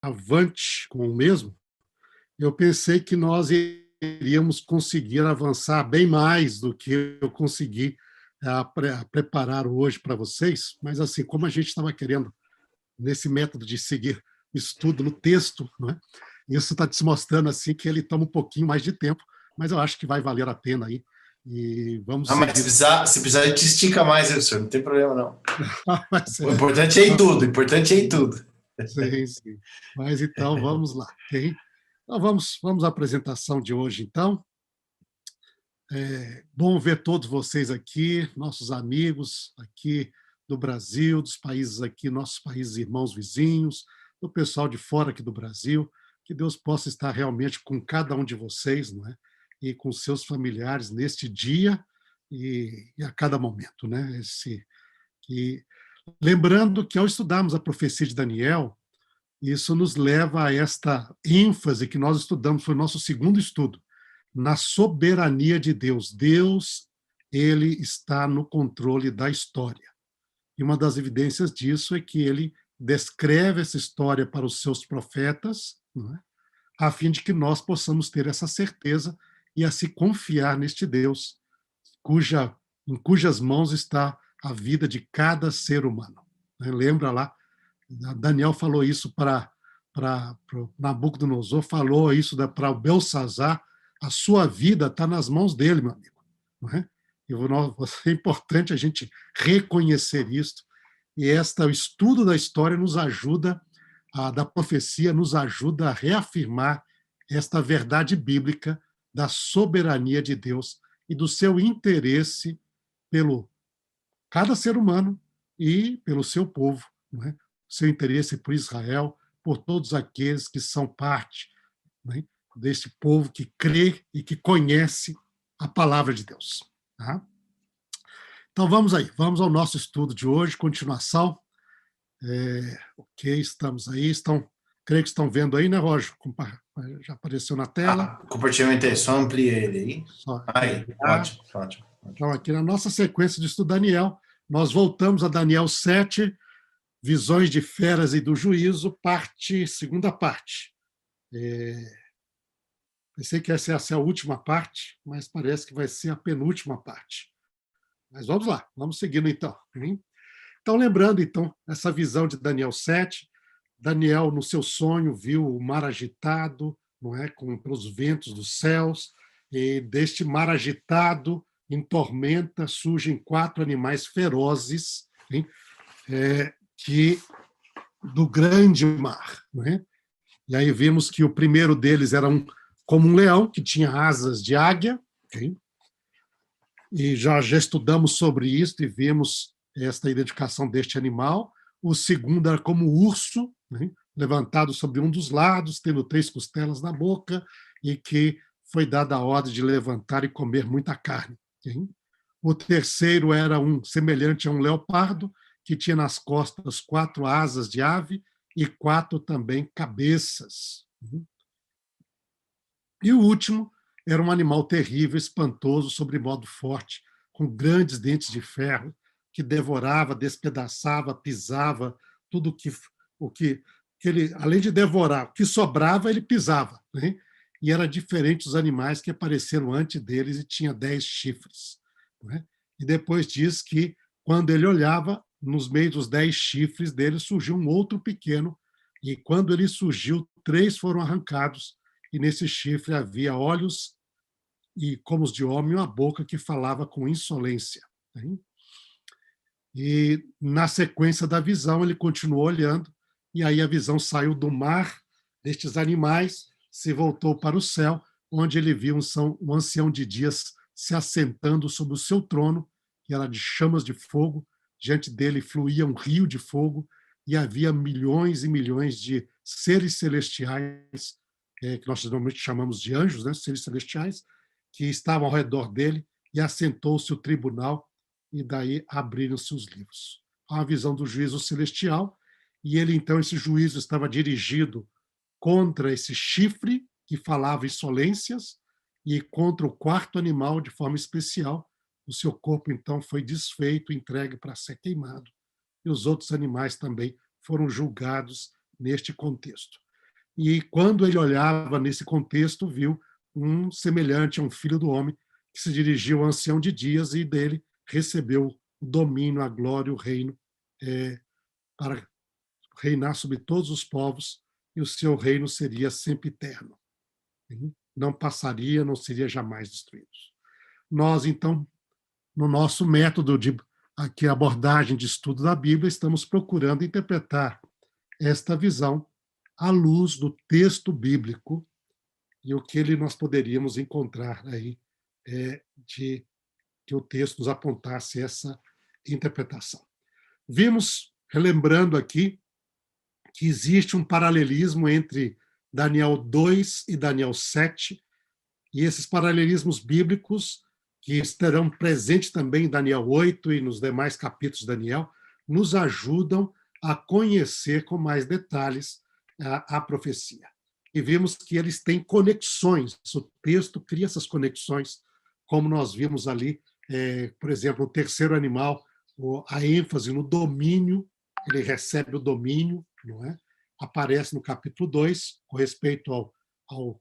avante com o mesmo, eu pensei que nós iríamos conseguir avançar bem mais do que eu consegui preparar hoje para vocês, mas assim, como a gente estava querendo, nesse método de seguir estudo no texto, não é? Isso está te mostrando assim que ele toma um pouquinho mais de tempo, mas eu acho que vai valer a pena aí. E vamos Ah, mas seguir. se precisar, a gente estica mais, professor. Não tem problema, não. Mas, O importante é ir tudo. O importante é ir tudo. sim, sim. Mas então vamos lá, ok? Então vamos à apresentação de hoje, então. Bom ver todos vocês aqui, nossos amigos aqui do Brasil, dos países aqui, nossos países irmãos vizinhos, do pessoal de fora aqui do Brasil, que Deus possa estar realmente com cada um de vocês, não é? E com seus familiares neste dia e a cada momento, né? E lembrando que ao estudarmos a profecia de Daniel, isso nos leva a esta ênfase que nós estudamos, foi o nosso segundo estudo, na soberania de Deus. Deus, ele está no controle da história. E uma das evidências disso é que ele descreve essa história para os seus profetas, não é? A fim de que nós possamos ter essa certeza e a se confiar neste Deus, em cujas mãos está a vida de cada ser humano. Lembra lá, Daniel falou isso para Nabucodonosor, falou isso para o Belsazar, a sua vida está nas mãos dele, meu amigo. Não é? É importante a gente reconhecer isso, e o estudo da história nos ajuda, da profecia, nos ajuda a reafirmar esta verdade bíblica da soberania de Deus e do seu interesse pelo cada ser humano e pelo seu povo, não é? Seu interesse por Israel, por todos aqueles que são parte, né, deste povo que crê e que conhece a palavra de Deus. Tá? Então vamos aí, vamos ao nosso estudo de hoje, continuação. Ok, estamos aí, creio que estão vendo aí, né, Roger? Já apareceu na tela. Ah, compartilhamento aí, só ampliei ele aí. Só Aí, ampliar. ótimo, ótimo. Então, aqui na nossa sequência de estudo Daniel, nós voltamos a Daniel 7, Visões de Feras e do Juízo, segunda parte. Pensei que essa ia ser a última parte, mas parece que vai ser a penúltima parte. Mas vamos lá, vamos seguindo então. Então, lembrando então essa visão de Daniel 7, Daniel, no seu sonho, viu o mar agitado, não é, pelos ventos dos céus, e deste mar agitado, em tormenta, surgem 4 animais ferozes, hein, que do grande mar. Não é? E aí vimos que o primeiro deles era como um leão, que tinha asas de águia, okay? E já estudamos sobre isso e vimos esta identificação deste animal. O segundo era como urso, né? Levantado sobre um dos lados, tendo 3 costelas na boca, e que foi dada a ordem de levantar e comer muita carne. Okay? O terceiro era semelhante a um leopardo, que tinha nas costas 4 asas de ave e 4 também cabeças. E o último era um animal terrível, espantoso, sobre modo forte, com grandes dentes de ferro, que devorava, despedaçava, pisava, tudo que ele, além de devorar, o que sobrava, ele pisava. Né? E era diferente dos animais que apareceram antes deles e tinha 10 chifres. Né? E depois diz que, quando ele olhava, nos meios dos 10 chifres dele surgiu um outro pequeno, e quando ele surgiu, 3 foram arrancados, e nesse chifre havia olhos e como os de homem, uma boca que falava com insolência. Né? E na sequência da visão, ele continuou olhando, e aí a visão saiu do mar destes animais, se voltou para o céu, onde ele viu um ancião de dias se assentando sobre o seu trono, que era de chamas de fogo, diante dele fluía um rio de fogo, e havia milhões e milhões de seres celestiais, que nós normalmente chamamos de anjos, né, seres celestiais, que estavam ao redor dele, e assentou-se o tribunal, e daí abriram-se os livros. Há uma visão do juízo celestial, e ele, então, esse juízo estava dirigido contra esse chifre, que falava insolências, e contra o quarto animal de forma especial. O seu corpo, então, foi desfeito, entregue para ser queimado, e os outros animais também foram julgados neste contexto. e quando ele olhava nesse contexto, viu um semelhante a um filho do homem que se dirigiu ao ancião de dias e dele recebeu o domínio, a glória, o reino, para reinar sobre todos os povos, e o seu reino seria sempre eterno. Não passaria, não seria jamais destruído. Nós, então, no nosso método de aqui, abordagem de estudo da Bíblia, estamos procurando interpretar esta visão à luz do texto bíblico e o que nós poderíamos encontrar aí de que o texto nos apontasse essa interpretação. Vimos, relembrando aqui, que existe um paralelismo entre Daniel 2 e Daniel 7, e esses paralelismos bíblicos, que estarão presentes também em Daniel 8 e nos demais capítulos de Daniel, nos ajudam a conhecer com mais detalhes a profecia. E vimos que eles têm conexões, o texto cria essas conexões, como nós vimos ali, por exemplo, o terceiro animal, a ênfase no domínio, ele recebe o domínio, não é? Aparece no capítulo 2, com respeito aos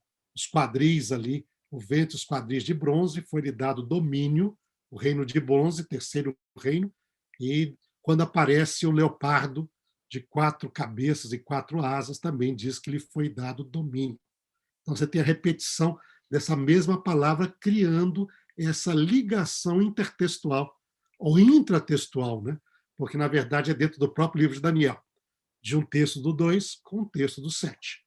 quadris ali, o vento e os quadris de bronze, foi-lhe dado domínio, o reino de bronze, terceiro reino, e quando aparece o leopardo de 4 cabeças e 4 asas, também diz que lhe foi dado domínio. Então você tem a repetição dessa mesma palavra, criando essa ligação intertextual, ou intratextual, né? Porque, na verdade, é dentro do próprio livro de Daniel, de um texto do 2 com um texto do 7.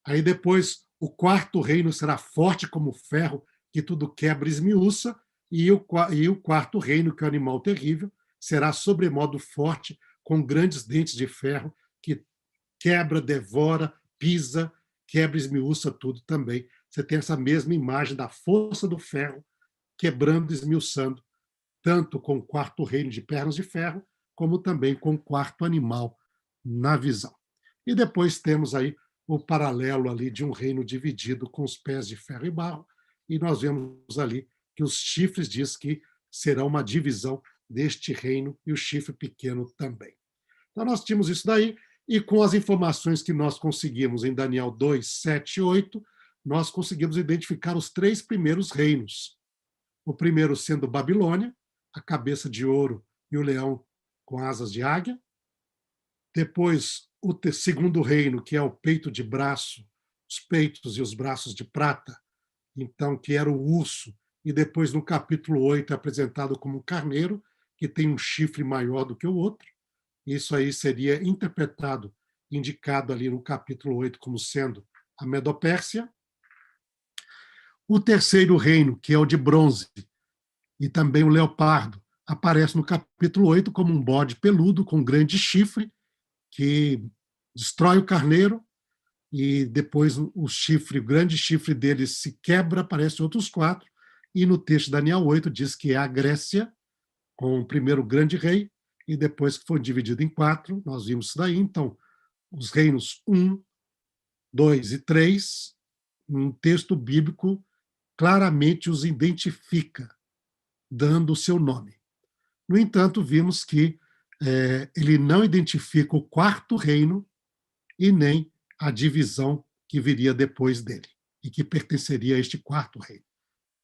Aí depois, o quarto reino será forte como ferro, que tudo quebra e esmiuça, e o quarto reino, que é o animal terrível, será sobremodo forte, com grandes dentes de ferro, que quebra, devora, pisa, quebra e esmiuça tudo também. Você tem essa mesma imagem da força do ferro, quebrando e esmiuçando, tanto com o quarto reino de pernas de ferro, como também com o quarto animal na visão. E depois temos aí o paralelo ali de um reino dividido com os pés de ferro e barro, e nós vemos ali que os chifres diz que será uma divisão deste reino e o chifre pequeno também. Então nós tínhamos isso daí, e com as informações que nós conseguimos em Daniel 2, 7 e 8, nós conseguimos identificar os 3 primeiros reinos. O primeiro sendo Babilônia, a cabeça de ouro e o leão com asas de águia. Depois, o segundo reino, que é o peito de braço, os peitos e os braços de prata, então, que era o urso, e depois no capítulo 8 é apresentado como um carneiro, que tem um chifre maior do que o outro. Isso aí seria interpretado, indicado ali no capítulo 8 como sendo a Medopérsia. O terceiro reino, que é o de bronze, e também o leopardo, aparece no capítulo 8 como um bode peludo com grande chifre, que destrói o carneiro, e depois o grande chifre dele se quebra, aparecem outros 4, e no texto de Daniel 8 diz que é a Grécia, com o primeiro grande rei, e depois que foi dividido em 4, nós vimos isso daí. Então, os reinos 1, 2 e 3, um texto bíblico claramente os identifica, dando o seu nome. No entanto, vimos que ele não identifica o quarto reino e nem a divisão que viria depois dele e que pertenceria a este quarto reino,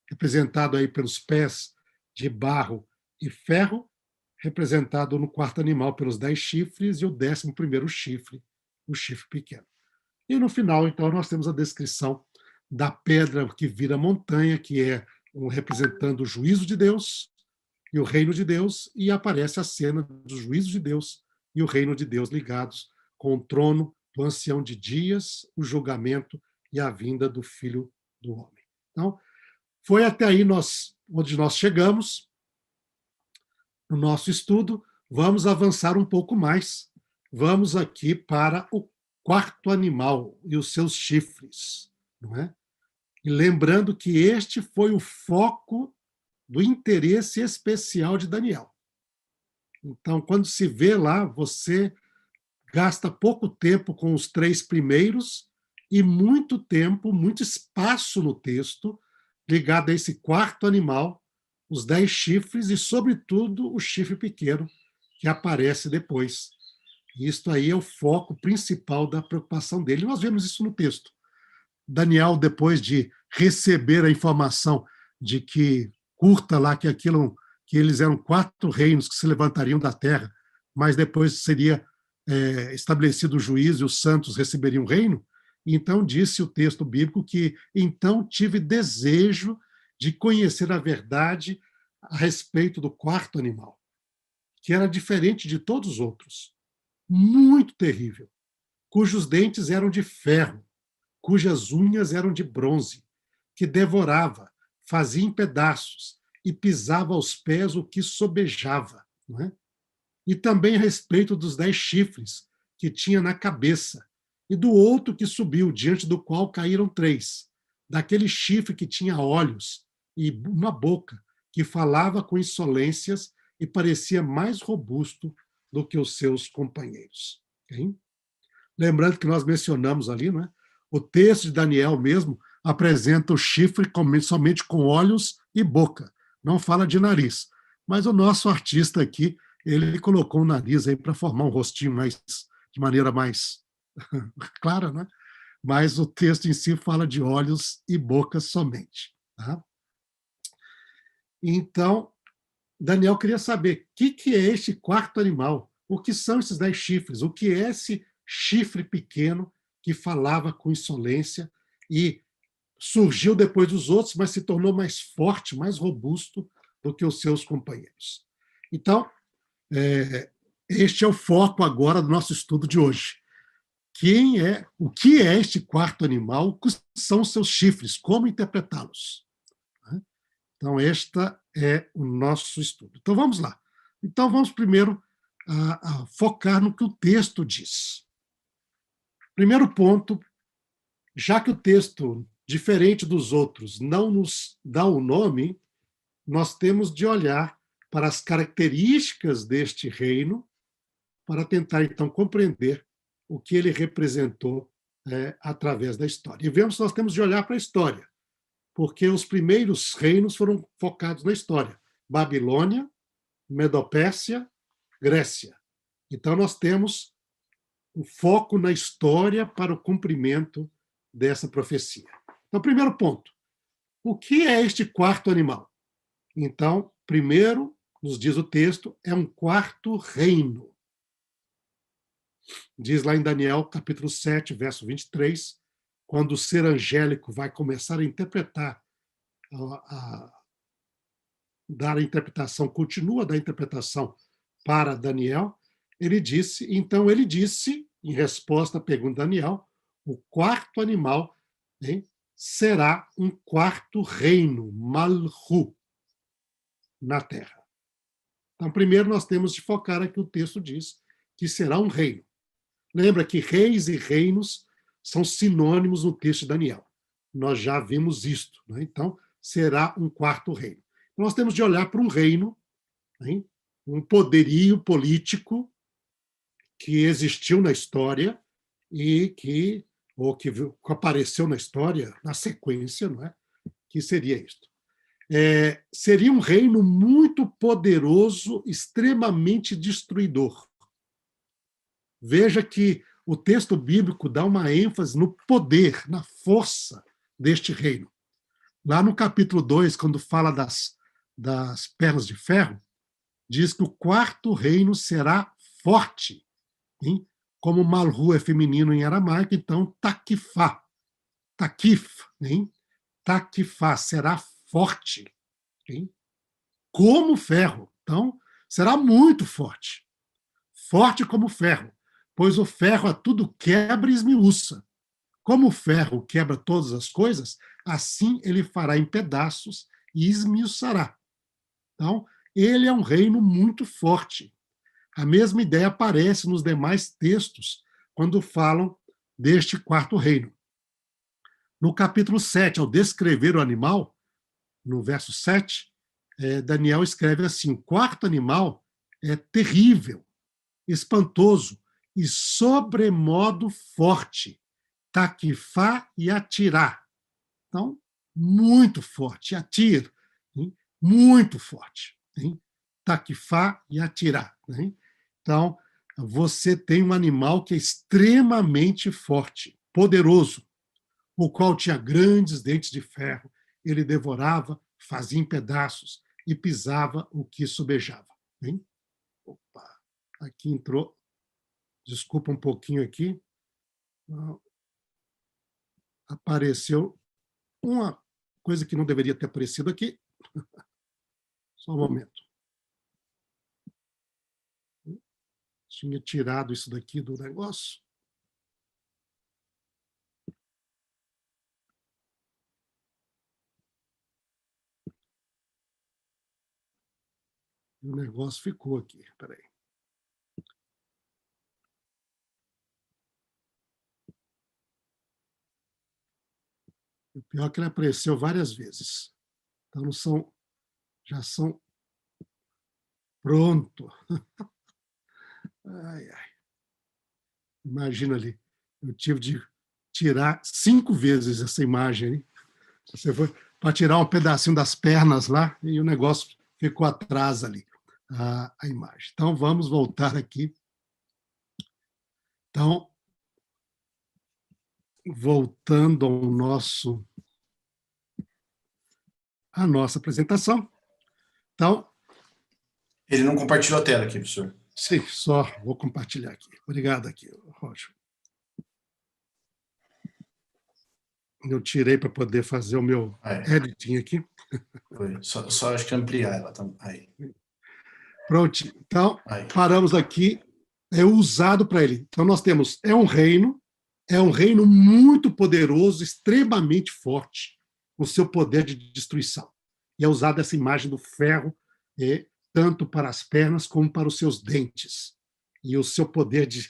representado aí pelos pés de barro e ferro, representado no quarto animal pelos 10 chifres e o 11º chifre, o chifre pequeno. E no final, então, nós temos a descrição da pedra que vira montanha, que é representando o juízo de Deus e o reino de Deus, e aparece a cena do juízo de Deus e o reino de Deus ligados com o trono do ancião de dias, o julgamento e a vinda do Filho do Homem. Então, foi até aí onde nós chegamos no nosso estudo. Vamos avançar um pouco mais. Vamos aqui para o quarto animal e os seus chifres, não é? E lembrando que este foi o foco do interesse especial de Daniel. Então, quando se vê lá, você gasta pouco tempo com os 3 primeiros e muito tempo, muito espaço no texto ligado a esse quarto animal, os 10 chifres e, sobretudo, o chifre pequeno que aparece depois. Isto aí é o foco principal da preocupação dele. Nós vemos isso no texto. Daniel, depois de receber a informação de que, curta lá, que eles eram 4 reinos que se levantariam da terra, mas depois seria estabelecido o juízo e os santos receberiam o reino, então disse o texto bíblico que então tive desejo de conhecer a verdade a respeito do 4º animal, que era diferente de todos os outros, muito terrível, cujos dentes eram de ferro, cujas unhas eram de bronze, que devorava, fazia em pedaços e pisava aos pés o que sobejava. Não é? E também a respeito dos 10 chifres que tinha na cabeça, e do outro que subiu, diante do qual caíram 3, daquele chifre que tinha olhos e uma boca, que falava com insolências e parecia mais robusto do que os seus companheiros. Okay? Lembrando que nós mencionamos ali, não é? O texto de Daniel mesmo apresenta o chifre somente com olhos e boca, não fala de nariz. Mas o nosso artista aqui, ele colocou o nariz aí para formar um rostinho de maneira mais clara, né? Mas o texto em si fala de olhos e boca somente. Tá? Então, Daniel queria saber o que é este 4º animal, o que são esses 10 chifres, o que é esse chifre pequeno que falava com insolência e surgiu depois dos outros, mas se tornou mais forte, mais robusto do que os seus companheiros. Então, este é o foco agora do nosso estudo de hoje. O que é este 4º animal? O que são os seus chifres? Como interpretá-los? Então, este é o nosso estudo. Então, vamos lá. Então, vamos primeiro a focar no que o texto diz. Primeiro ponto, já que o texto, diferente dos outros, não nos dá o nome, nós temos de olhar para as características deste reino para tentar, então, compreender o que ele representou através da história. E vemos que nós temos de olhar para a história, porque os primeiros reinos foram focados na história. Babilônia, Medopérsia, Grécia. Então, nós temos o foco na história para o cumprimento dessa profecia. Então, primeiro ponto, o que é este 4º animal? Então, primeiro, nos diz o texto, é um 4º reino. Diz lá em Daniel, capítulo 7, verso 23, quando o ser angélico vai começar a interpretar, dar a interpretação, continua a dar a interpretação para Daniel, ele disse, em resposta à pergunta de Daniel, o 4º animal será um 4º reino, Malhu, na terra. Então, primeiro nós temos de focar aqui, o texto diz que será um reino. Lembra que reis e reinos são sinônimos no texto de Daniel. Nós já vimos isto. Né? Então, será um 4º reino. Então, nós temos de olhar para um reino, um poderio político que existiu na história e que apareceu na história, na sequência, não é? Que seria isto. Seria um reino muito poderoso, extremamente destruidor. Veja que o texto bíblico dá uma ênfase no poder, na força deste reino. Lá no capítulo 2, quando fala das pernas de ferro, diz que o 4º reino será forte. Hein? Como Malhu é feminino em aramaico, então Taquifá. Taquif, hein? Taquifá, será forte. Hein? Como ferro. Então, será muito forte. Forte como ferro. Pois o ferro a tudo quebra e esmiuça. Como o ferro quebra todas as coisas, assim ele fará em pedaços e esmiuçará. Então, ele é um reino muito forte. A mesma ideia aparece nos demais textos quando falam deste 4º reino. No capítulo 7, ao descrever o animal, no verso 7, Daniel escreve assim: o 4º animal é terrível, espantoso e sobremodo forte, Taquifá e Atirá. Então, muito forte, Atir, hein? Muito forte, hein? Taquifá e Atirá. Hein? Então, você tem um animal que é extremamente forte, poderoso, o qual tinha grandes dentes de ferro. Ele devorava, fazia em pedaços e pisava o que subejava. Hein? Opa, aqui entrou. Desculpa um pouquinho aqui. Apareceu uma coisa que não deveria ter aparecido aqui. Só um momento. Tinha tirado isso daqui do negócio. O negócio ficou aqui. Espera aí. O pior é que ele apareceu várias vezes. Então, não são, já são... Pronto. Ai, ai. Imagina ali. Eu tive de tirar 5 vezes essa imagem. Hein? Você foi para tirar um pedacinho das pernas lá e o negócio ficou atrás ali, a imagem. Então, vamos voltar aqui. Então, voltando ao à nossa apresentação. Então, Ele não compartilhou a tela aqui, professor. sim, só vou compartilhar aqui. Obrigado aqui, Roger. Eu tirei para poder fazer o meu editing aqui. Foi. Só acho que ampliar ela. Aí. Pronto. Então, Aí. paramos aqui. É usado para ele. Então, nós temos, é um reino muito poderoso, extremamente forte, com seu poder de destruição. E é usada essa imagem do ferro, tanto para as pernas como para os seus dentes. E o seu poder de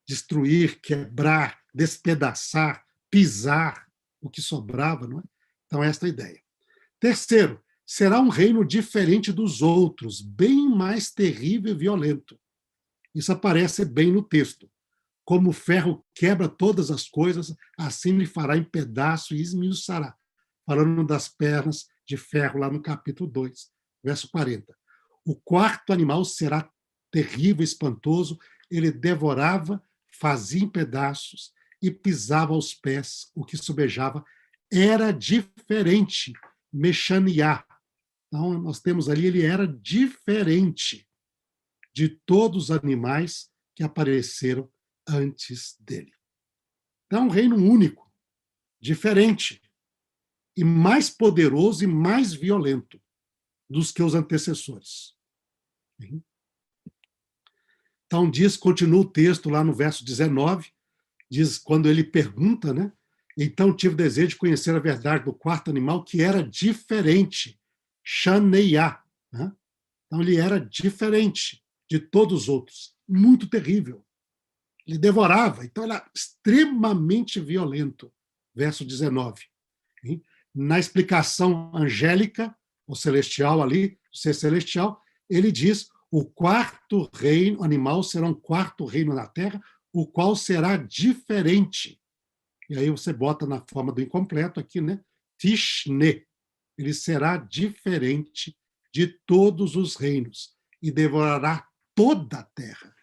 destruir, quebrar, despedaçar, pisar o que sobrava. Não é? Então, esta é a ideia. Terceiro, será um reino diferente dos outros, bem mais terrível e violento. Isso aparece bem no texto. Como o ferro quebra todas as coisas, assim lhe fará em pedaço e esmiuçará. Falando das pernas de ferro lá no capítulo 2, verso 40. O quarto animal será terrível e espantoso, ele devorava, fazia em pedaços e pisava aos pés o que subejava. Era diferente, Mexaniá. Então, nós temos ali, ele era diferente de todos os animais que apareceram antes dele. Então, um reino único, diferente, e mais poderoso e mais violento dos que os antecessores. Então, continua o texto lá no verso 19, diz, quando ele pergunta, né? Então tive o desejo de conhecer a verdade do quarto animal, que era diferente, Shaneiá. Né? Então, ele era diferente de todos os outros, muito terrível. Ele devorava, então era extremamente violento. Verso 19. Na explicação angélica, ou celestial ali, o ser celestial, ele diz, o quarto reino animal será um quarto reino na terra, o qual será diferente. E aí você bota na forma do incompleto aqui, né? Tishne. Ele será diferente de todos os reinos e devorará toda a terra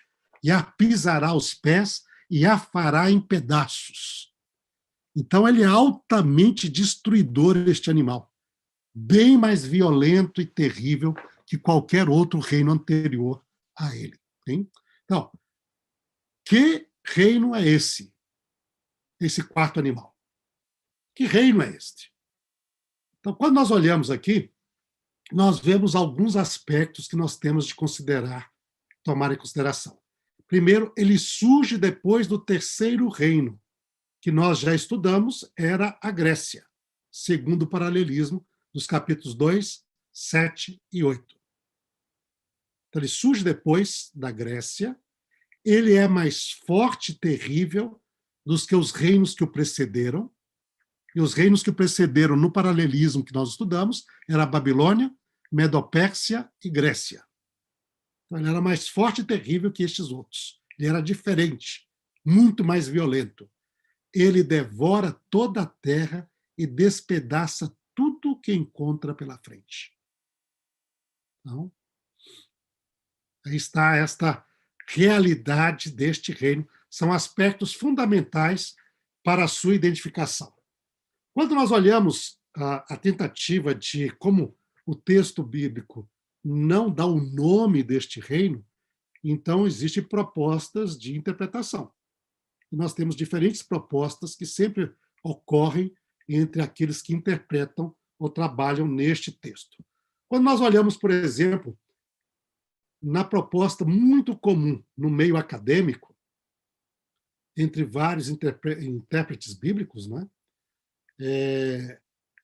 e a pisará aos pés e a fará em pedaços. Então, ele é altamente destruidor, este animal, bem mais violento e terrível que qualquer outro reino anterior a ele. Hein? Então, que reino é esse? Esse quarto animal. Que reino é este? Então, quando nós olhamos aqui, nós vemos alguns aspectos que nós temos de considerar, tomar em consideração. Primeiro, ele surge depois do terceiro reino, que nós já estudamos, era a Grécia, segundo o paralelismo dos capítulos 2, 7 e 8. Então, ele surge depois da Grécia, ele é mais forte e terrível dos que os reinos que o precederam, e os reinos que o precederam no paralelismo que nós estudamos era a Babilônia, Medopérsia e Grécia. Então, ele era mais forte e terrível que estes outros. Ele era diferente, muito mais violento. Ele devora toda a terra e despedaça tudo o que encontra pela frente. Então, aí está esta realidade deste reino, são aspectos fundamentais para a sua identificação. Quando nós olhamos a tentativa de como o texto bíblico não dá o nome deste reino, então existem propostas de interpretação. E nós temos diferentes propostas que sempre ocorrem entre aqueles que interpretam ou trabalham neste texto. Quando nós olhamos, por exemplo, na proposta muito comum no meio acadêmico, entre vários intérpretes bíblicos, né?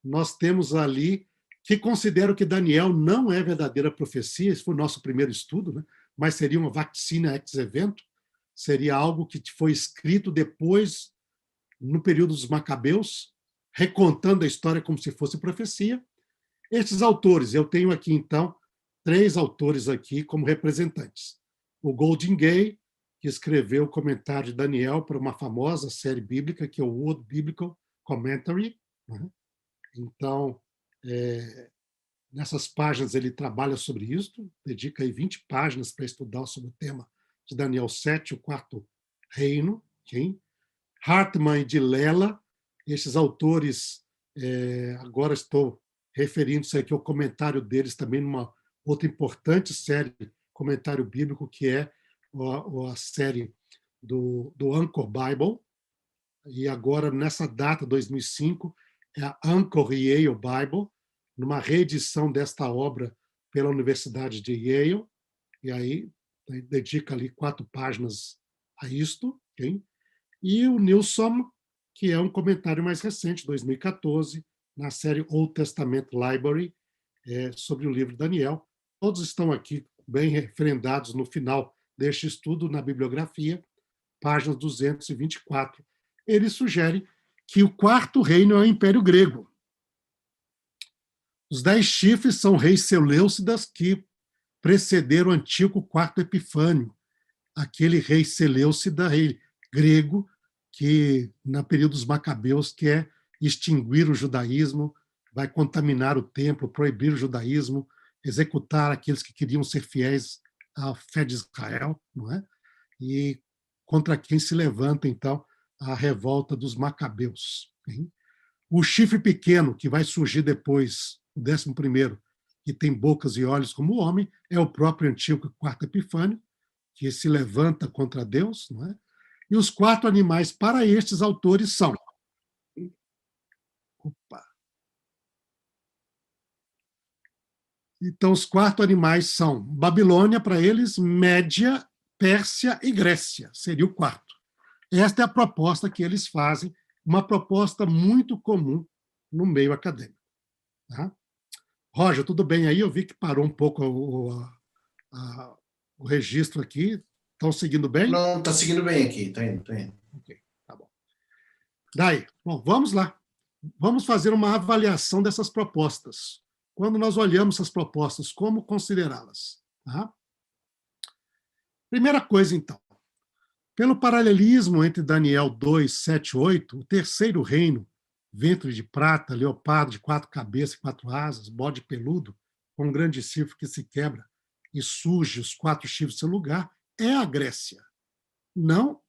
Nós temos ali que consideram que Daniel não é verdadeira profecia, esse foi o nosso primeiro estudo, né? Mas seria uma vaccina ex evento, seria algo que foi escrito depois, no período dos Macabeus, recontando a história como se fosse profecia. Estes autores, eu tenho aqui, então, 3 autores aqui como representantes. O Golding Gay, que escreveu o comentário de Daniel para uma famosa série bíblica, que é o World Biblical Commentary, né? Então, nessas páginas ele trabalha sobre isso, dedica aí 20 páginas para estudar sobre o tema de Daniel 7, o quarto reino. Okay? Hartman e de Lela, esses autores, agora estou referindo-se aqui ao comentário deles também numa outra importante série, comentário bíblico, que é a série do Anchor Bible, e agora, nessa data, 2005, é a Anchor Yale Bible, numa reedição desta obra pela Universidade de Yale, e aí dedica ali 4 páginas a isto. Okay? E o Nilsson, que é um comentário mais recente, 2014, na série Old Testament Library, sobre o livro de Daniel. Todos estão aqui bem referendados no final deste estudo, na bibliografia, páginas 224. Ele sugere que o quarto reino é o Império Grego. Os 10 chifres são reis Seleucidas que precederam Antíoco IV Epifânio, aquele rei Seleucida, rei grego, que, no período dos Macabeus, quer extinguir o judaísmo, vai contaminar o templo, proibir o judaísmo, executar aqueles que queriam ser fiéis à fé de Israel, não é? E contra quem se levanta, então, a revolta dos Macabeus. Hein? O chifre pequeno, que vai surgir depois, o 11º, que tem bocas e olhos como o homem, é o próprio Antíoco IV Epifânio, que se levanta contra Deus, não é? E os 4 animais para estes autores são... Opa! Então, os 4 animais são Babilônia, para eles, Média, Pérsia e Grécia, seria o 4º. Esta é a proposta que eles fazem, uma proposta muito comum no meio acadêmico. Tá? Roger, tudo bem aí? Eu vi que parou um pouco o registro aqui. Estão seguindo bem? Não, está seguindo bem aqui, está indo, está indo. Ok, tá bom. Daí, bom, vamos lá. Vamos fazer uma avaliação dessas propostas. Quando nós olhamos essas propostas, como considerá-las? Tá? Primeira coisa, então. Pelo paralelismo entre Daniel 2, 7 e 8, o terceiro reino, ventre de prata, leopardo de 4 cabeças e 4 asas, bode peludo, com um grande chifre que se quebra e surge os 4 chifres do seu lugar, é a Grécia, não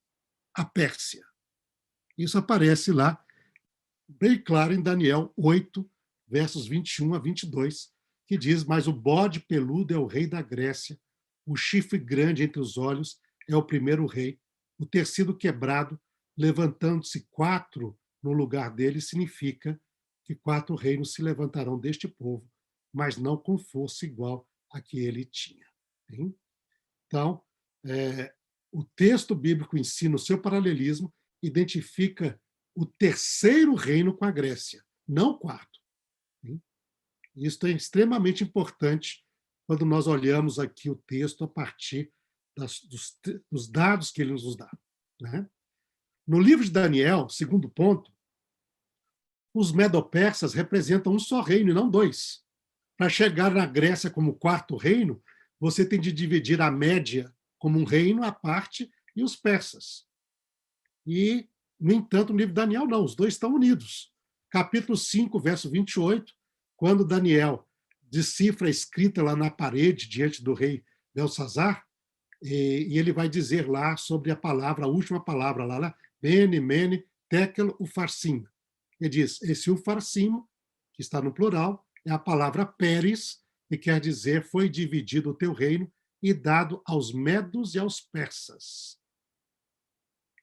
a Pérsia. Isso aparece lá, bem claro, em Daniel 8, versos 21 a 22, que diz: mas o bode peludo é o rei da Grécia, o chifre grande entre os olhos é o primeiro rei, o tecido quebrado, levantando-se 4 no lugar dele, significa que 4 reinos se levantarão deste povo, mas não com força igual a que ele tinha. Hein? Então, o texto bíblico em si, no seu paralelismo, identifica o terceiro reino com a Grécia, não o 4º. Hein? Isso é extremamente importante quando nós olhamos aqui o texto a partir dos dados que ele nos dá. Né? No livro de Daniel, segundo ponto, os medo-persas representam um só reino e não 2. Para chegar na Grécia como 4º reino, você tem de dividir a Média como um reino à parte e os persas. E, no entanto, no livro de Daniel, não, os 2 estão unidos. Capítulo 5, verso 28, quando Daniel decifra a escrita lá na parede diante do rei Belsazar, e ele vai dizer lá sobre a palavra, a última palavra lá, Bene, Mene, Tekel, Ufarsim. Ele diz, esse Ufarsim, que está no plural, é a palavra Pérez, que quer dizer foi dividido o teu reino e dado aos medos e aos persas.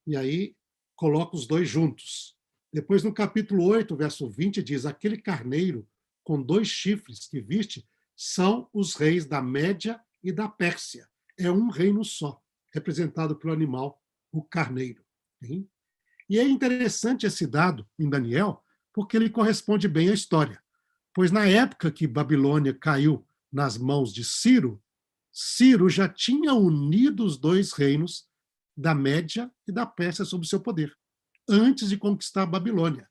E aí coloca os dois juntos. Depois, no capítulo 8, verso 20, diz, aquele carneiro com 2 chifres que viste são os reis da Média e da Pérsia. É um reino só, representado pelo animal, o carneiro. Hein? E é interessante esse dado em Daniel, porque ele corresponde bem à história. Pois na época que Babilônia caiu nas mãos de Ciro, Ciro já tinha unido os 2 reinos da Média e da Pérsia sob seu poder, antes de conquistar a Babilônia.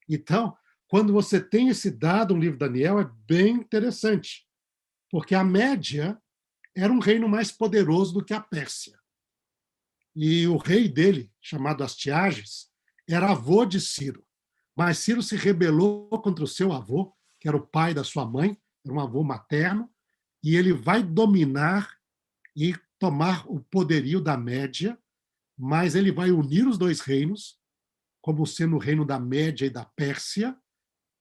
Então, quando você tem esse dado no livro de Daniel, é bem interessante, porque a Média era um reino mais poderoso do que a Pérsia. E o rei dele, chamado Astiages, era avô de Ciro. Mas Ciro se rebelou contra o seu avô, que era o pai da sua mãe, era um avô materno, e ele vai dominar e tomar o poderio da Média, mas ele vai unir os 2 reinos, como sendo o reino da Média e da Pérsia,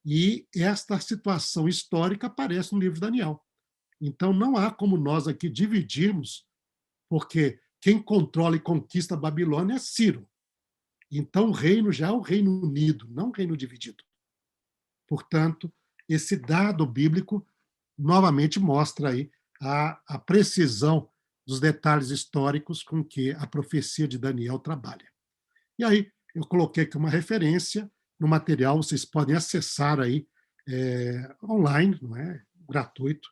e esta situação histórica aparece no livro de Daniel. Então, não há como nós aqui dividirmos, porque quem controla e conquista a Babilônia é Ciro. Então, o reino já é o reino unido, não o reino dividido. Portanto, esse dado bíblico novamente mostra aí a precisão dos detalhes históricos com que a profecia de Daniel trabalha. E aí, eu coloquei aqui uma referência no material, vocês podem acessar aí online, não é? Gratuito,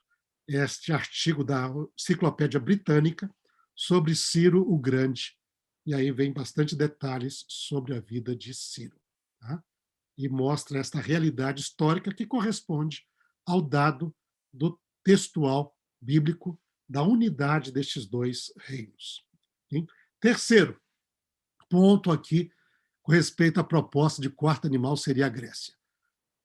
este artigo da Enciclopédia Britânica sobre Ciro o Grande. E aí vem bastante detalhes sobre a vida de Ciro. Tá? E mostra esta realidade histórica que corresponde ao dado do textual bíblico da unidade destes 2 reinos. Hein? Terceiro ponto aqui, com respeito à proposta de quarto animal, seria a Grécia.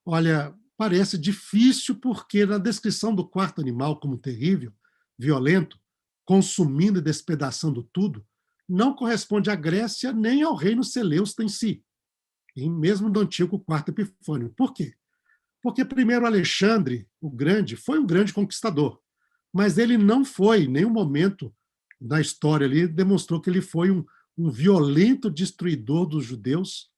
Olha, parece difícil porque na descrição do quarto animal como terrível, violento, consumindo e despedaçando tudo, não corresponde à Grécia nem ao reino Seleucida em si, e mesmo do antigo quarto Epifânio. Por quê? Porque primeiro Alexandre, o Grande, foi um grande conquistador, mas ele não foi, em nenhum momento da história ali, demonstrou que ele foi um violento destruidor dos judeus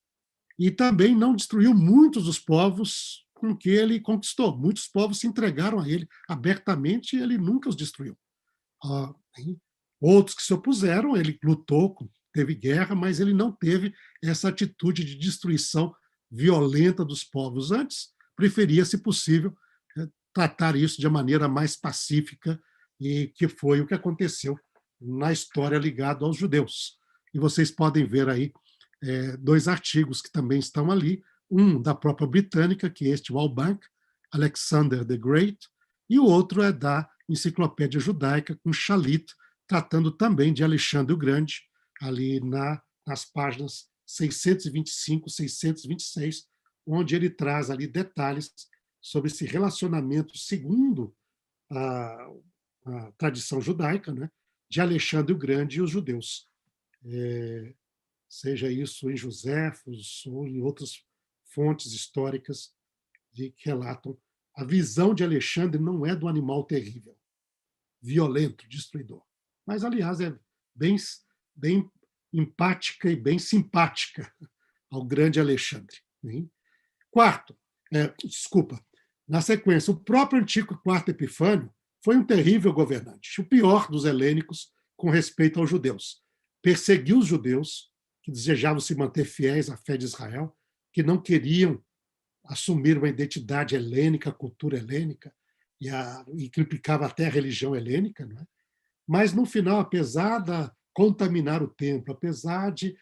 e também não destruiu muitos dos povos com que ele conquistou. Muitos povos se entregaram a ele abertamente e ele nunca os destruiu. Outros que se opuseram, ele lutou, teve guerra, mas ele não teve essa atitude de destruição violenta dos povos. Antes, preferia, se possível, tratar isso de maneira mais pacífica, e que foi o que aconteceu na história ligado aos judeus. E vocês podem ver aí 2 artigos que também estão ali, um da própria britânica, que é este Walbank, Alexander the Great, e o outro é da Enciclopédia Judaica, com Shalit, tratando também de Alexandre o Grande, ali nas páginas 625, 626, onde ele traz ali detalhes sobre esse relacionamento segundo a tradição judaica, né, de Alexandre o Grande e os judeus. Seja isso em Joséfos ou em outras fontes históricas que relatam a visão de Alexandre não é do animal terrível, violento, destruidor, mas, aliás, é bem empática e bem simpática ao grande Alexandre. Hein? Quarto, desculpa, na sequência, o próprio antigo quarto Epifânio foi um terrível governante, o pior dos helênicos com respeito aos judeus. Perseguiu os judeus, que desejavam se manter fiéis à fé de Israel, que não queriam assumir uma identidade helênica, cultura helênica, e criticava até a religião helênica. Não é? Mas, no final, apesar de contaminar o templo, apesar de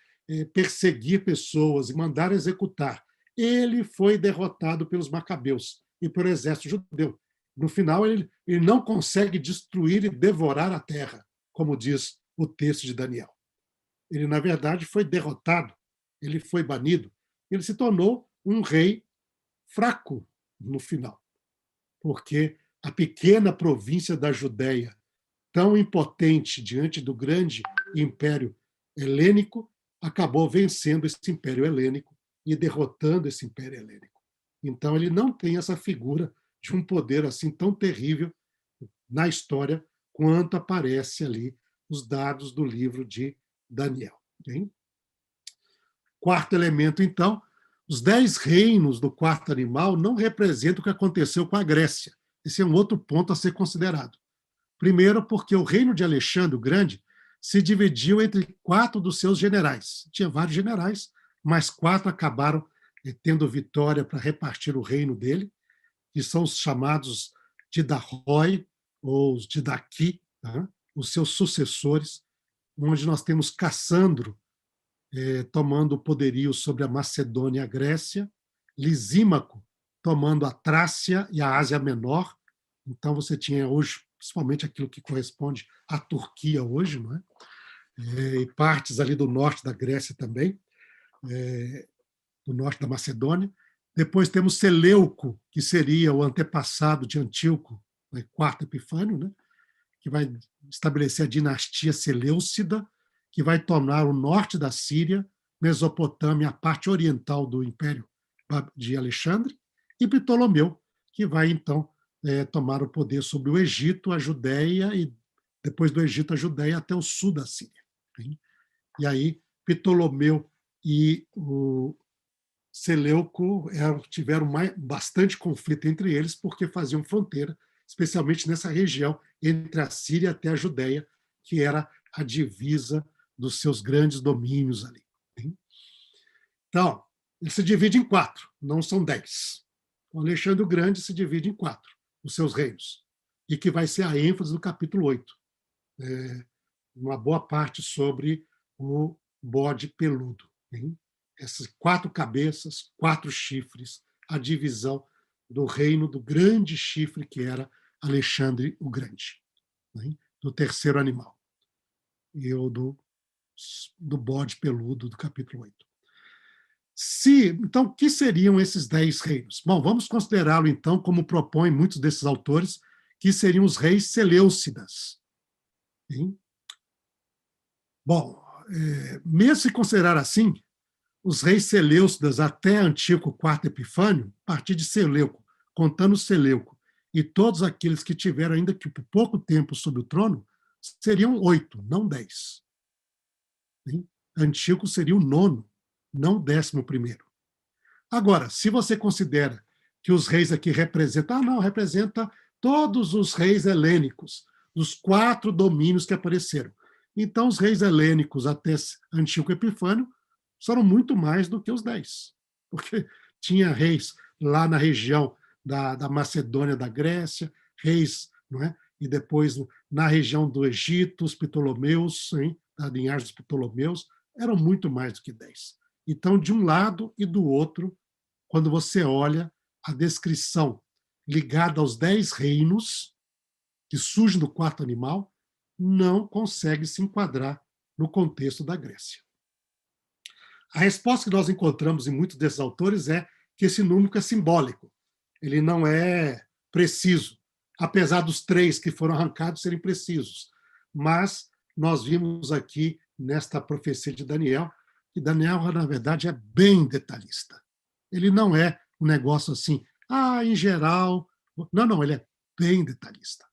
perseguir pessoas e mandar executar, ele foi derrotado pelos macabeus e pelo exército judeu. No final, ele não consegue destruir e devorar a terra, como diz o texto de Daniel. Ele, na verdade, foi derrotado, ele foi banido, ele se tornou um rei fraco no final, porque a pequena província da Judéia, tão impotente diante do grande império helênico, acabou vencendo esse império helênico e derrotando esse império helênico. Então, ele não tem essa figura de um poder assim tão terrível na história quanto aparece ali os dados do livro de Daniel. Okay? Quarto elemento, então, os 10 reinos do quarto animal não representam o que aconteceu com a Grécia. Esse é um outro ponto a ser considerado. Primeiro, porque o reino de Alexandre o Grande se dividiu entre 4 dos seus generais. Tinha vários generais, mas 4 acabaram tendo vitória para repartir o reino dele, que são os chamados Didarroi, ou os Didaqui, tá? Os seus sucessores, onde nós temos Cassandro tomando o poderio sobre a Macedônia e a Grécia, Lisímaco tomando a Trácia e a Ásia Menor. Então você tinha hoje, principalmente aquilo que corresponde à Turquia hoje, não é? E partes ali do norte da Grécia também, do norte da Macedônia. Depois temos Seleuco, que seria o antepassado de Antíoco, né, quarto Epifânio, né, que vai estabelecer a dinastia Seleucida, que vai tornar o norte da Síria, Mesopotâmia, a parte oriental do Império de Alexandre, e Ptolomeu, que vai, então, tomar o poder sobre o Egito, a Judéia, e depois do Egito, a Judéia, até o sul da Síria. E aí, Ptolomeu e o Seleuco tiveram bastante conflito entre eles, porque faziam fronteira, especialmente nessa região, entre a Síria até a Judéia, que era a divisa dos seus grandes domínios ali. Então, ele se divide em 4, não são 10. O Alexandre o Grande se divide em 4, os seus reinos, e que vai ser a ênfase do capítulo 8. Uma boa parte sobre o bode peludo. Essas 4 cabeças, 4 chifres, a divisão do reino do grande chifre que era Alexandre o Grande, do terceiro animal, e o do bode peludo do capítulo 8. Então, o que seriam esses 10 reinos? Bom, vamos considerá-lo, então, como propõem muitos desses autores, que seriam os reis seleucidas. Bom, mesmo se considerar assim, os reis seleucidas até Antíoco IV Epifânio, a partir de Seleuco, contando Seleuco, e todos aqueles que tiveram ainda que por pouco tempo sob o trono, seriam 8, não 10. Antíoco seria o 9º, não o 11º. Agora, se você considera que os reis aqui representam, representa todos os reis helênicos, dos 4 domínios que apareceram. Então, os reis helênicos até Antíoco Epifânio foram muito mais do que os 10, porque tinha reis lá na região da Macedônia, da Grécia, reis, não é? E depois na região do Egito, os Ptolomeus, da linhagem dos Ptolomeus, eram muito mais do que 10. Então, de um lado e do outro, quando você olha a descrição ligada aos 10 reinos que surgem do quarto animal, não consegue se enquadrar no contexto da Grécia. A resposta que nós encontramos em muitos desses autores é que esse número é simbólico, ele não é preciso, apesar dos 3 que foram arrancados serem precisos. Mas nós vimos aqui, nesta profecia de Daniel, que Daniel, na verdade, é bem detalhista. Ele não é um negócio assim, em geral. Não, ele é bem detalhista.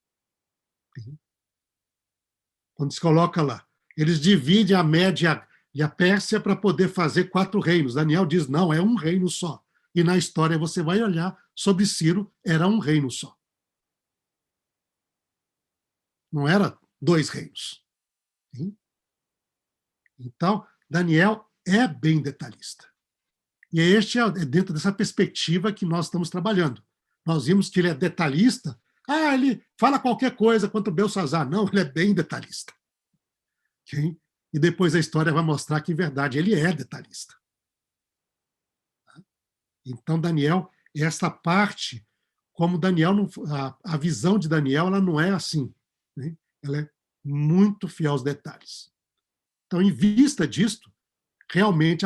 Quando se coloca lá, eles dividem a Média e a Pérsia para poder fazer 4 reinos. Daniel diz, não, é um reino só. E na história você vai olhar, sobre Ciro, era um reino só. Não era 2 reinos. Então, Daniel é bem detalhista. E este é dentro dessa perspectiva que nós estamos trabalhando. Nós vimos que ele é detalhista. Ele fala qualquer coisa contra o Belsazar. Não, ele é bem detalhista. Okay? E depois a história vai mostrar que, em verdade, ele é detalhista. Então, Daniel, essa parte, como Daniel, a visão de Daniel, ela não é assim. Né? Ela é muito fiel aos detalhes. Então, em vista disto, realmente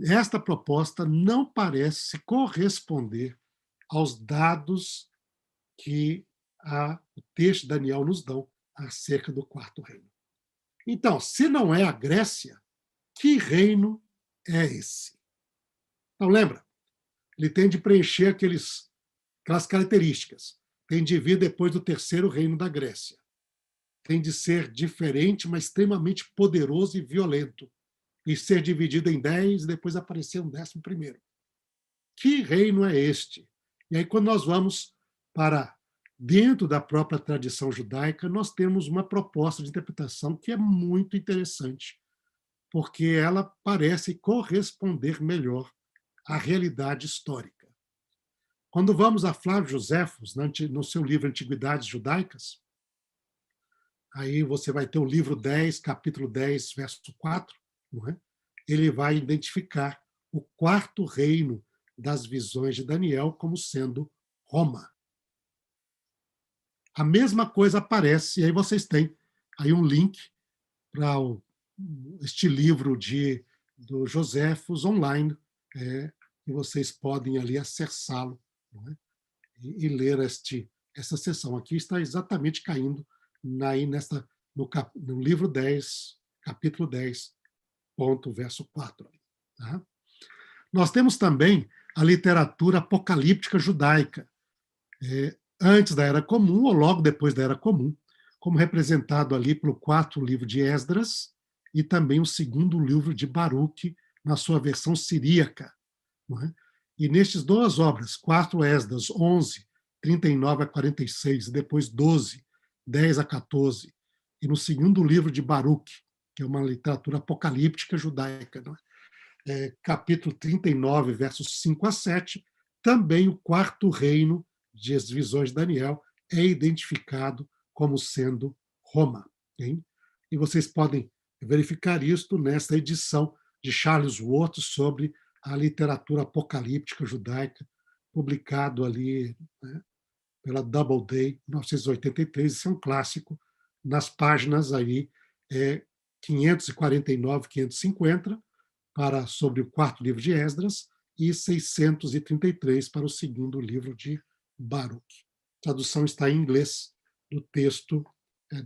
esta proposta não parece corresponder aos dados que o texto de Daniel nos dão acerca do quarto reino. Então, se não é a Grécia, que reino é esse? Então, lembra, ele tem de preencher aquelas características. Tem de vir depois do terceiro reino da Grécia. Tem de ser diferente, mas extremamente poderoso e violento. E ser dividido em 10 e depois aparecer um 11º. Que reino é este? E aí, quando nós vamos para dentro da própria tradição judaica, nós temos uma proposta de interpretação que é muito interessante, porque ela parece corresponder melhor à realidade histórica. Quando vamos a Flávio Joséfos, no seu livro Antiguidades Judaicas, aí você vai ter o livro 10, capítulo 10, verso 4, não é? Ele vai identificar o quarto reino das visões de Daniel como sendo Roma. A mesma coisa aparece, e aí vocês têm aí um link para este livro do Joséfos online, e vocês podem ali acessá-lo, não é? E ler essa sessão. Aqui está exatamente caindo no livro 10, capítulo 10, verso 4. Tá? Nós temos também a literatura apocalíptica judaica, antes da Era Comum ou logo depois da Era Comum, como representado ali pelo quarto livro de Esdras e também o segundo livro de Baruque, na sua versão siríaca. Não é? E nestas duas obras, 4 Esdras, 11, 39 a 46, e depois 12, 10 a 14, e no segundo livro de Baruque, que é uma literatura apocalíptica judaica, não é? Capítulo 39, versos 5 a 7, também o quarto reino das visões de Daniel é identificado como sendo Roma. Hein? E vocês podem verificar isto nesta edição de Charles Worth sobre a literatura apocalíptica judaica, publicado ali, né, pela Doubleday, 1983. Isso é um clássico, nas páginas aí 549, 550, sobre o quarto livro de Esdras, e 633 para o segundo livro de Baruque. A tradução está em inglês do texto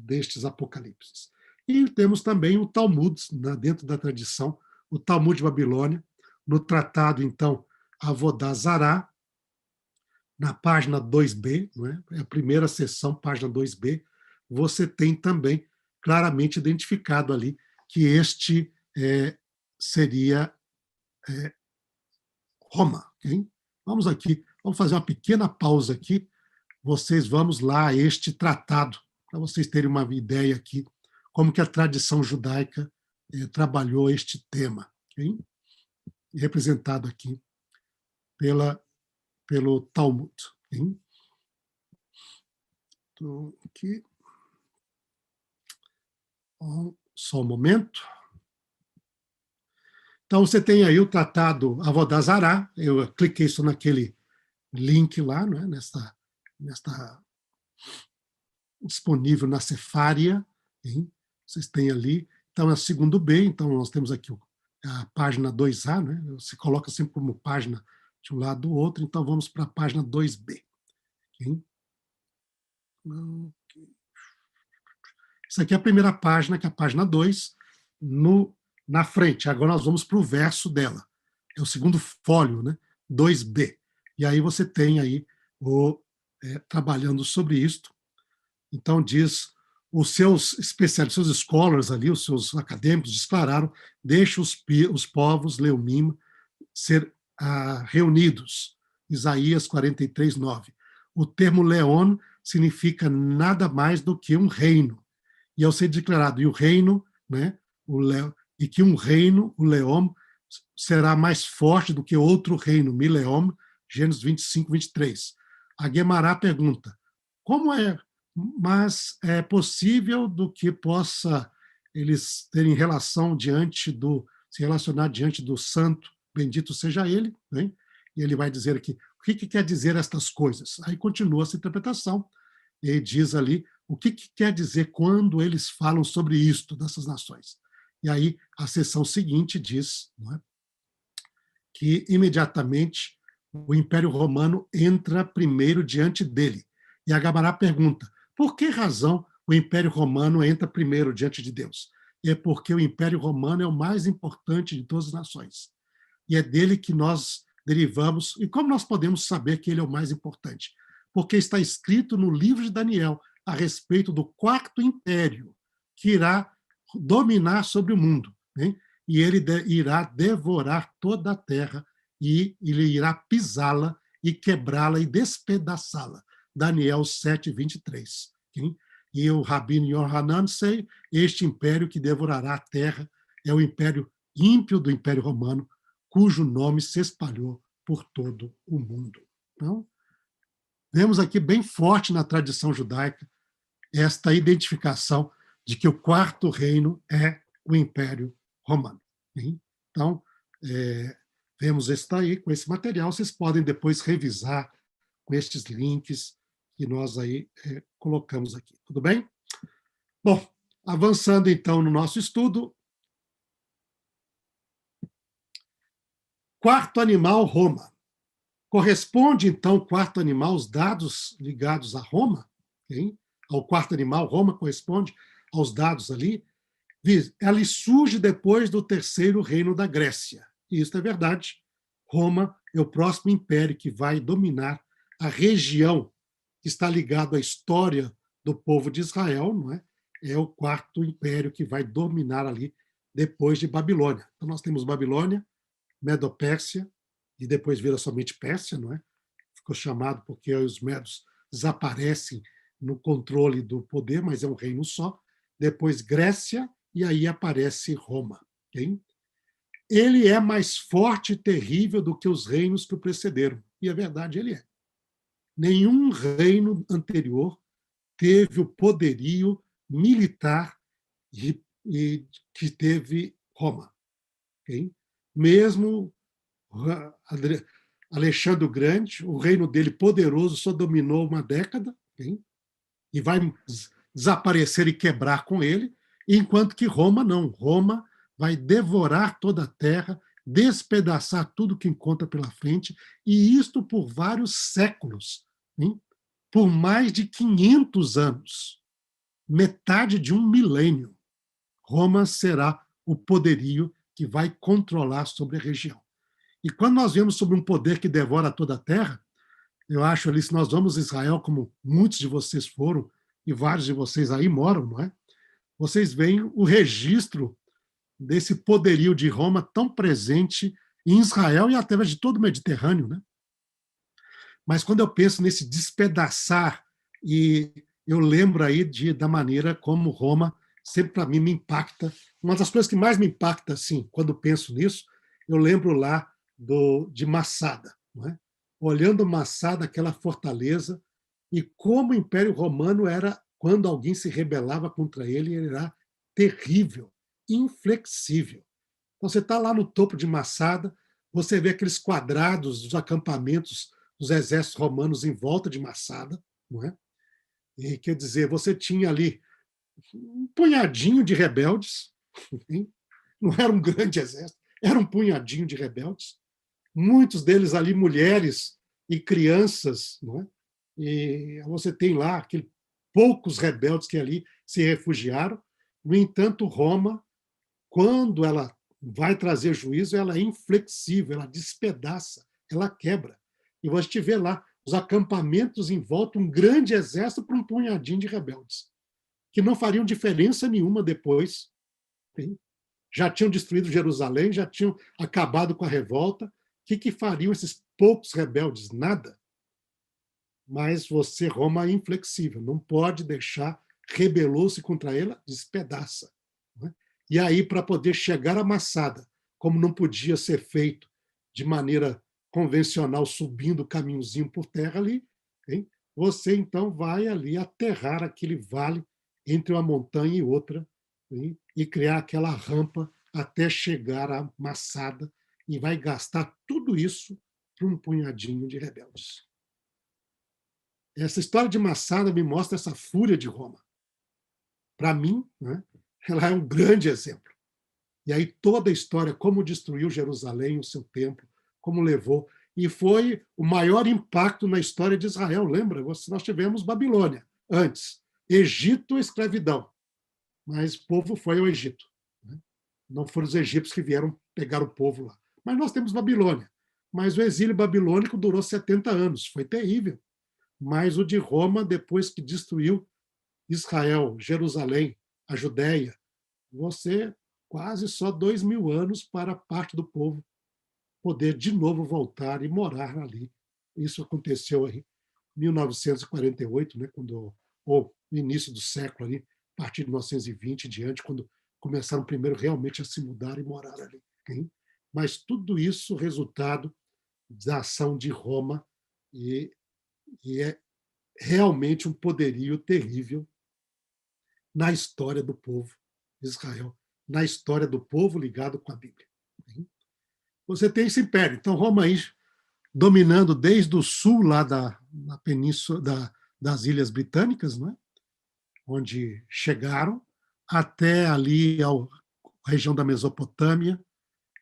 destes apocalipses. E temos também o Talmud, dentro da tradição, o Talmud de Babilônia, no tratado, então, Avodá Zará, na página 2b, não é? A primeira seção, página 2b, você tem também claramente identificado ali que este seria Roma. Hein? Vamos aqui, vamos fazer uma pequena pausa aqui. Vocês vamos lá a este tratado, para vocês terem uma ideia aqui, como que a tradição judaica trabalhou este tema, okay? Representado aqui pelo Talmud. Okay? Então, aqui. Só um momento. Então, você tem aí o tratado Avodá Zará, eu cliquei só naquele link lá, né, nesta disponível na Cefária, hein? Vocês têm ali. Então, é o segundo B, então nós temos aqui a página 2A, né? Se coloca sempre como página de um lado do outro, então vamos para a página 2B. Okay? Isso aqui é a primeira página, que é a página 2, na frente. Agora nós vamos para o verso dela. É o segundo fólio, né? 2B. E aí você tem aí trabalhando sobre isto. Então diz, os seus especialistas, os seus scholars ali, os seus acadêmicos declararam, deixa os povos Leumim ser reunidos. Isaías 43, 9. O termo Leon significa nada mais do que um reino. E ao ser declarado, e o reino, né, e que um reino, o Leom, será mais forte do que outro reino, Mileom, Gênesis 25, 23. A Guemará pergunta, como é, mas é possível do que possa eles terem relação se relacionar diante do santo, bendito seja ele, né? E ele vai dizer aqui, o que quer dizer estas coisas? Aí continua essa interpretação, e diz ali, o que quer dizer quando eles falam sobre isto, dessas nações? E aí a seção seguinte diz, não é, que imediatamente o Império Romano entra primeiro diante dele. E Agabará pergunta, por que razão o Império Romano entra primeiro diante de Deus? É porque o Império Romano é o mais importante de todas as nações. E é dele que nós derivamos. E como nós podemos saber que ele é o mais importante? Porque está escrito no livro de Daniel a respeito do quarto império que irá dominar sobre o mundo. Né? E ele irá devorar toda a terra e ele irá pisá-la e quebrá-la e despedaçá-la. Daniel 7, 23. Okay? E o Rabino Yohanan sei, este império que devorará a terra é o império ímpio do Império Romano, cujo nome se espalhou por todo o mundo. Então, vemos aqui bem forte na tradição judaica esta identificação de que o quarto reino é o Império Romano. Então, vemos isso aí, com esse material, vocês podem depois revisar com estes links que nós aí colocamos aqui. Tudo bem? Bom, avançando então no nosso estudo. Quarto animal, Roma. Corresponde, então, o quarto animal, os dados ligados a Roma, okay? Ao quarto animal, Roma corresponde aos dados ali. Ela surge depois do terceiro reino da Grécia. E isso é verdade. Roma é o próximo império que vai dominar a região que está ligada à história do povo de Israel, não é? É o quarto império que vai dominar ali depois de Babilônia. Então, nós temos Babilônia, Medo-Pérsia, e depois vira somente Pérsia, não é? Ficou chamado porque os medos desaparecem no controle do poder, mas é um reino só. Depois Grécia, e aí aparece Roma. Okay? Ele é mais forte e terrível do que os reinos que o precederam. E é verdade, ele é. Nenhum reino anterior teve o poderio militar que teve Roma. Okay? Mesmo Alexandre o Grande, o reino dele poderoso só dominou uma década, okay? E vai desaparecer e quebrar com ele, enquanto que Roma não. Roma vai devorar toda a terra, despedaçar tudo que encontra pela frente, e isto por vários séculos, hein? Por mais de 500 anos, metade de um milênio. Roma será o poderio que vai controlar sobre a região. E quando nós vemos sobre um poder que devora toda a terra, eu acho ali, se nós vamos a Israel, como muitos de vocês foram, e vários de vocês aí moram, não é? Vocês veem o registro desse poderio de Roma tão presente em Israel e até de todo o Mediterrâneo, né? Mas quando eu penso nesse despedaçar, e eu lembro aí da maneira como Roma sempre para mim me impacta. Uma das coisas que mais me impacta, assim, quando penso nisso, eu lembro lá de Massada, não é? Olhando Massada, aquela fortaleza, e como o Império Romano era, quando alguém se rebelava contra ele, ele era terrível, inflexível. Então, você está lá no topo de Massada, você vê aqueles quadrados dos acampamentos dos exércitos romanos em volta de Massada, não é? E, quer dizer, você tinha ali um punhadinho de rebeldes, não era um grande exército, era um punhadinho de rebeldes, muitos deles ali mulheres e crianças, não é? E você tem lá poucos rebeldes que ali se refugiaram. No entanto, Roma, quando ela vai trazer juízo, ela é inflexível, ela despedaça, ela quebra. E você vê lá os acampamentos em volta, um grande exército para um punhadinho de rebeldes, que não fariam diferença nenhuma depois. Já tinham destruído Jerusalém, já tinham acabado com a revolta. O que fariam esses poucos rebeldes? Nada. Mas você, Roma, é inflexível, não pode deixar, rebelou-se contra ela, despedaça. Né? E aí, para poder chegar à Massada, como não podia ser feito de maneira convencional, subindo o caminhozinho por terra ali, hein? Você então vai ali aterrar aquele vale entre uma montanha e outra, hein? E criar aquela rampa até chegar à Massada, e vai gastar tudo isso para um punhadinho de rebeldes. Essa história de Massada me mostra essa fúria de Roma. Para mim, né, ela é um grande exemplo. E aí toda a história, como destruiu Jerusalém, o seu templo, como levou. e foi o maior impacto na história de Israel. Lembra? Nós tivemos Babilônia antes, Egito, escravidão, mas o povo foi ao Egito. Não foram os egípcios que vieram pegar o povo lá. Mas nós temos Babilônia. Mas o exílio babilônico durou 70 anos, foi terrível. Mas o de Roma, depois que destruiu Israel, Jerusalém, a Judéia, você quase só 2000 anos para parte do povo poder de novo voltar e morar ali. Isso aconteceu em 1948, né, ou no início do século, ali, a partir de 1920 em diante, quando começaram primeiro realmente a se mudar e morar ali. Hein? Mas tudo isso resultado da ação de Roma e é realmente um poderio terrível na história do povo de Israel, na história do povo ligado com a Bíblia. Você tem esse império. Então, Roma aí dominando desde o sul lá da península das Ilhas Britânicas, né? Onde chegaram, até ali a região da Mesopotâmia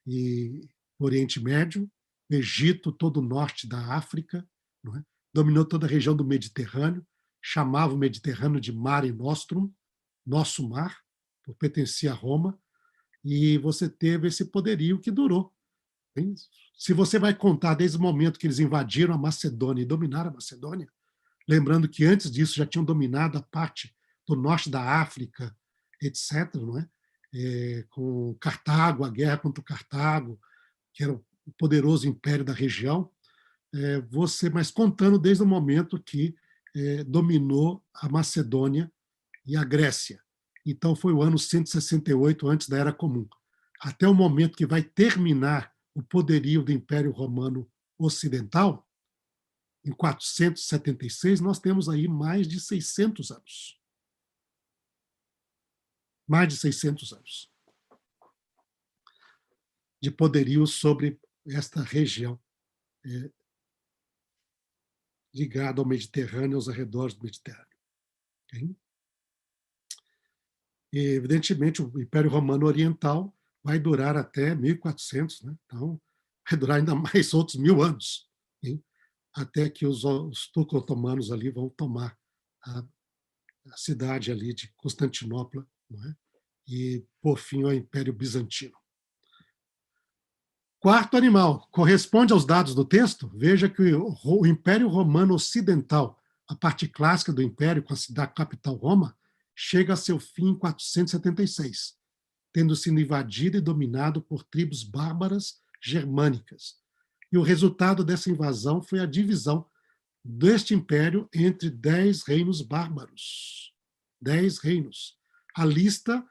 e Oriente Médio, Egito, todo o norte da África, não é? Dominou toda a região do Mediterrâneo, chamava o Mediterrâneo de Mare Nostrum, nosso mar, por pertencia a Roma, e você teve esse poderio que durou. Se você vai contar desde o momento que eles invadiram a Macedônia e dominaram a Macedônia, lembrando que antes disso já tinham dominado a parte do norte da África, etc., não é? Com Cartago, a guerra contra o Cartago, que era o poderoso império da região, mas contando desde o momento que dominou a Macedônia e a Grécia. Então foi o ano 168 antes da Era Comum. Até o momento que vai terminar o poderio do Império Romano Ocidental, em 476, nós temos aí mais de 600 anos. Mais de 600 anos de poderio sobre esta região ligada ao Mediterrâneo, aos arredores do Mediterrâneo. Okay? E, evidentemente, o Império Romano Oriental vai durar até 1400, né? Então, vai durar ainda mais outros 1000 anos, hein? Até que os turco-otomanos ali vão tomar a cidade ali de Constantinopla, não é? E, por fim, ao Império Bizantino. Quarto animal, corresponde aos dados do texto? Veja que o Império Romano Ocidental, a parte clássica do Império, com a cidade capital Roma, chega a seu fim em 476, tendo sido invadido e dominado por tribos bárbaras germânicas. E o resultado dessa invasão foi a divisão deste império entre 10 reinos bárbaros. 10 reinos. A lista,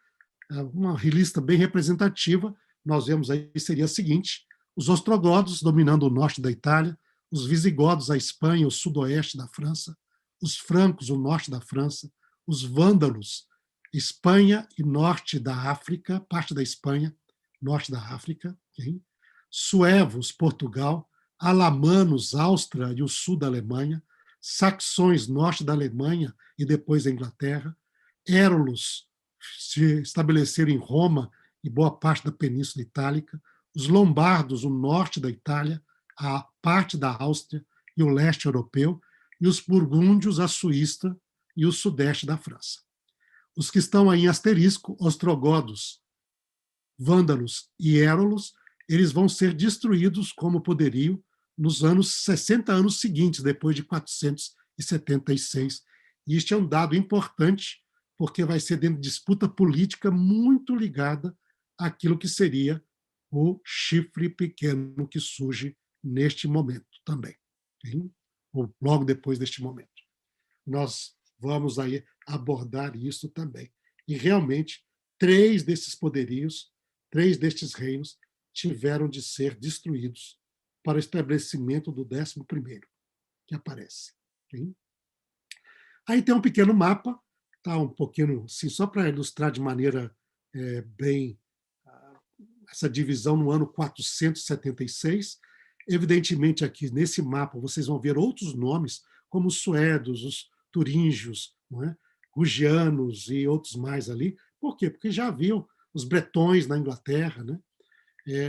uma lista bem representativa, nós vemos aí, seria a seguinte: os ostrogodos dominando o norte da Itália, os visigodos a Espanha, o sudoeste da França, os francos, o norte da França, os vândalos, Espanha e norte da África, parte da Espanha, norte da África, okay? Suevos, Portugal, alamanos, Áustria e o sul da Alemanha, saxões, norte da Alemanha e depois da Inglaterra, érolos se estabeleceram em Roma e boa parte da Península Itálica, os lombardos, o norte da Itália, a parte da Áustria e o leste europeu, e os burgúndios, a Suíça e o sudeste da França. Os que estão aí em asterisco, ostrogodos, vândalos e érolos, eles vão ser destruídos como poderio nos 60 anos seguintes, depois de 476. E isto é um dado importante, porque vai ser dentro de disputa política muito ligada àquilo que seria o chifre pequeno que surge neste momento também, hein? Ou logo depois deste momento. Nós vamos aí abordar isso também. E realmente, 3 desses poderios, 3 destes reinos, tiveram de ser destruídos para o estabelecimento do 11º, que aparece. Okay? Aí tem um pequeno mapa, tá, um pouquinho, assim, só para ilustrar de maneira bem essa divisão no ano 476. Evidentemente, aqui nesse mapa, vocês vão ver outros nomes, como os suedos, os turíngios, não é? Rugianos e outros mais ali. Por quê? Porque já haviam os bretões na Inglaterra, né?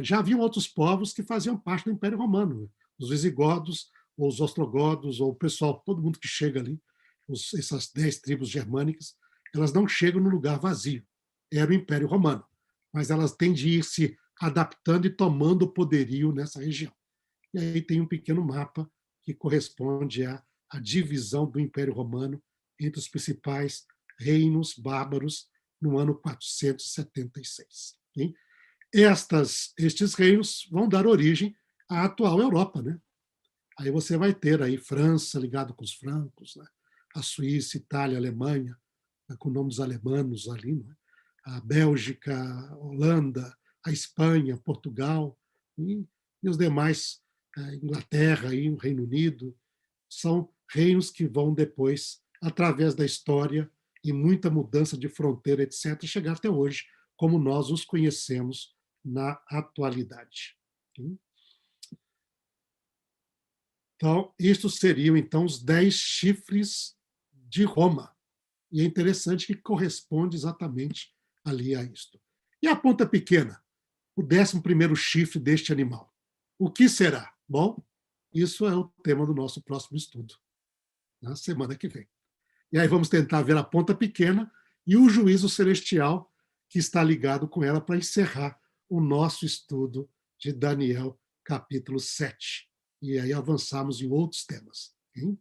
Já haviam outros povos que faziam parte do Império Romano. Os visigodos, ou os ostrogodos, ou o pessoal, todo mundo que chega ali, essas 10 tribos germânicas, elas não chegam no lugar vazio. Era o Império Romano, mas elas têm de ir se adaptando e tomando poderio nessa região. E aí tem um pequeno mapa que corresponde à divisão do Império Romano entre os principais reinos bárbaros no ano 476. Estes reinos vão dar origem à atual Europa, né? Aí você vai ter aí França ligado com os francos, né? A Suíça, Itália, Alemanha, né? Com nomes alemãos ali, né? A Bélgica, a Holanda, a Espanha, Portugal e os demais, Inglaterra e o Reino Unido, são reinos que vão depois, através da história e muita mudança de fronteira, etc., chegar até hoje, como nós os conhecemos na atualidade. Então, isto seriam, então, os 10 chifres de Roma. E é interessante que corresponde exatamente ali a isto. E a ponta pequena? O 11º chifre deste animal. O que será? Bom, isso é o tema do nosso próximo estudo, na semana que vem. E aí vamos tentar ver a ponta pequena e o juízo celestial que está ligado com ela para encerrar o nosso estudo de Daniel, capítulo 7. E aí avançamos em outros temas. Hein?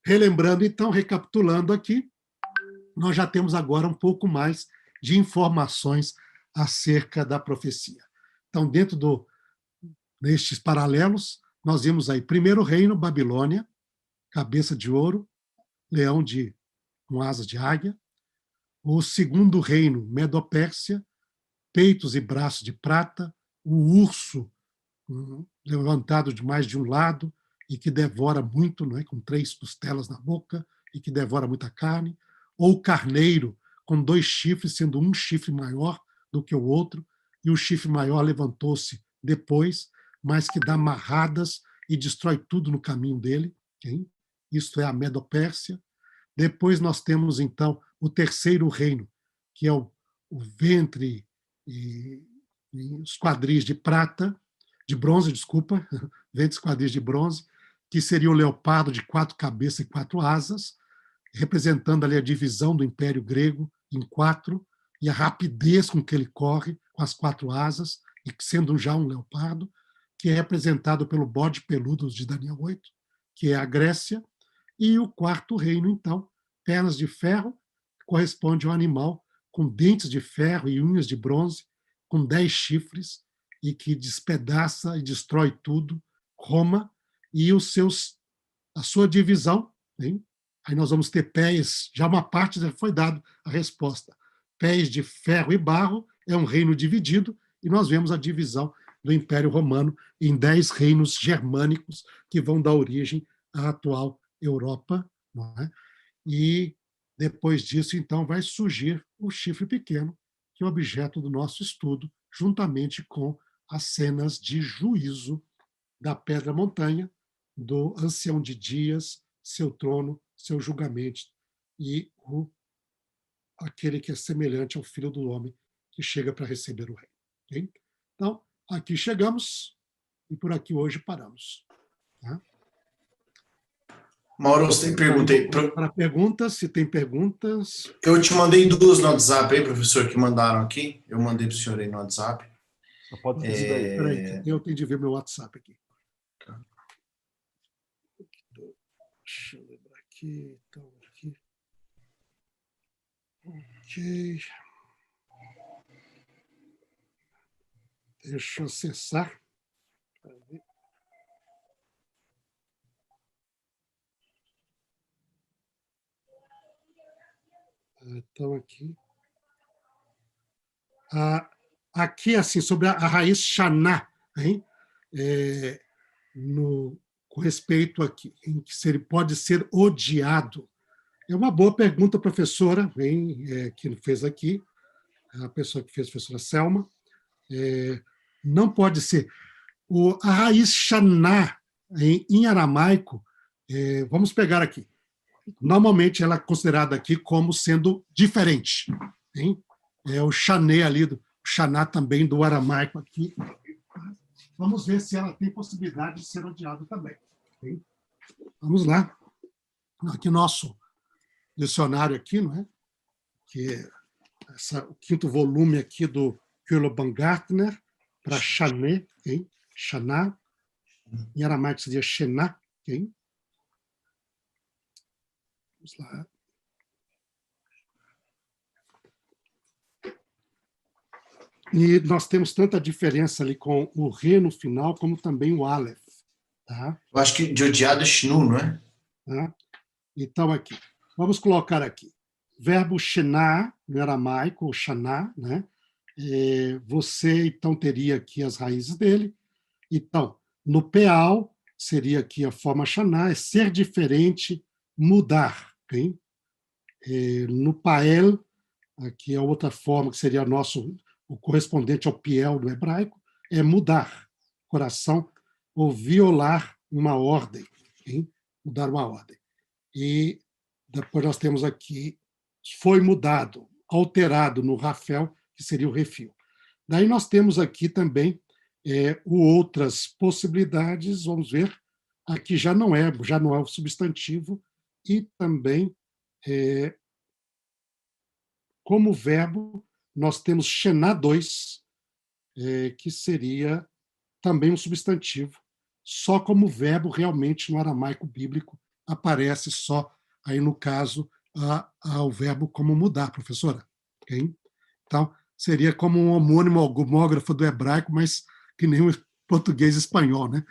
Relembrando, então, recapitulando aqui, nós já temos agora um pouco mais de informações acerca da profecia. Então, dentro destes paralelos, nós vimos aí, primeiro reino, Babilônia, cabeça de ouro, leão com asas de águia. O segundo reino, Medopérsia, peitos e braços de prata, o urso levantado de mais de um lado e que devora muito, não é? Com 3 costelas na boca e que devora muita carne. Ou o carneiro, com 2 chifres, sendo um chifre maior do que o outro, e o chifre maior levantou-se depois, mas que dá marradas e destrói tudo no caminho dele. Hein? Isto é a Medopérsia. Depois nós temos, então, o terceiro reino, que é o ventre e os quadris de prata, de bronze, desculpa, ventre e quadris de bronze, que seria o leopardo de 4 cabeças e 4 asas, representando ali a divisão do Império Grego em 4, e a rapidez com que ele corre com as 4 asas, e sendo já um leopardo, que é representado pelo bode peludo de Daniel 8, que é a Grécia. E o quarto reino, então, pernas de ferro, corresponde ao animal com dentes de ferro e unhas de bronze, com 10 chifres, e que despedaça e destrói tudo, Roma, e a sua divisão. Hein? Aí nós vamos ter pés, já uma parte já foi dada a resposta. Pés de ferro e barro é um reino dividido, e nós vemos a divisão do Império Romano em 10 reinos germânicos que vão dar origem à atual Europa. Não é? E depois disso, então, vai surgir o chifre pequeno, que é objeto do nosso estudo, juntamente com as cenas de juízo da Pedra Montanha, do Ancião de Dias, seu trono, seu julgamento, e aquele que é semelhante ao Filho do Homem, que chega para receber o reino. Okay? Então, aqui chegamos, e por aqui hoje paramos. Tá? Mauro, você tem pergunta aí? Para perguntas, se tem perguntas. Eu te mandei 2 no WhatsApp aí, professor, que mandaram aqui. Eu mandei para o senhor aí no WhatsApp. Só pode fazer daí. Peraí, eu tenho de ver meu WhatsApp aqui. Deixa eu lembrar aqui. Então, aqui. Ok. Deixa eu acessar. Então, aqui. Aqui, assim, sobre a raiz Xaná, hein? Com respeito aqui, em que se ele pode ser odiado. É uma boa pergunta, professora, hein, que fez aqui, a pessoa que fez, a professora Selma. Não pode ser. A raiz Xaná, em aramaico, vamos pegar aqui. Normalmente ela é considerada aqui como sendo diferente. Hein? É o xané ali, o xaná também do aramaico aqui. vamos ver se ela tem possibilidade de ser odiada também. Okay? Vamos lá. Aqui nosso dicionário aqui, não é? Que é o quinto volume aqui do Kuhlo Baumgartner para Chané, okay? Chaná, em aramaico seria Shená, okay? Vamos lá. E nós temos tanta diferença ali com o Re no final, como também o Aleph. Tá? Eu acho que de odiado é Shnu, não é? Tá? Então, aqui. Vamos colocar aqui. Verbo shená, no aramaico, ou shaná, né? Você, então, teria aqui as raízes dele. Então, no peal, seria aqui a forma shaná, é ser diferente, mudar. Okay? No pael, aqui é outra forma, que seria o correspondente ao piel do hebraico, é mudar coração ou violar uma ordem. Okay? Mudar uma ordem. E depois nós temos aqui, foi mudado, alterado no Rafael, que seria o refil. Daí nós temos aqui também outras possibilidades, vamos ver, aqui já não é o substantivo, e também, como verbo, nós temos shená 2, que seria também um substantivo, só como verbo realmente no aramaico bíblico aparece só aí no caso o verbo como mudar, professora. Okay? Então, seria como um homônimo homógrafo do hebraico, mas que nem o português e espanhol, né?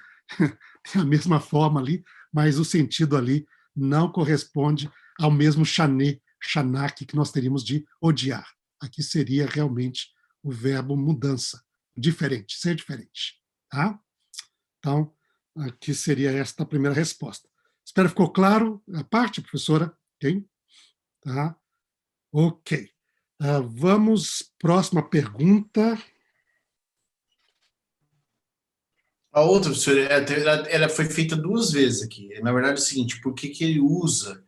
Tem a mesma forma ali, mas o sentido ali não corresponde ao mesmo chané, chanak que nós teríamos de odiar. Aqui seria realmente o verbo mudança, diferente, ser diferente. Tá? Então, aqui seria esta a primeira resposta. Espero que ficou claro a parte, professora? Ok? Tá? Ok. Vamos, próxima pergunta. A outra, professor, ela foi feita duas vezes aqui. Na verdade, é o seguinte, por que ele usa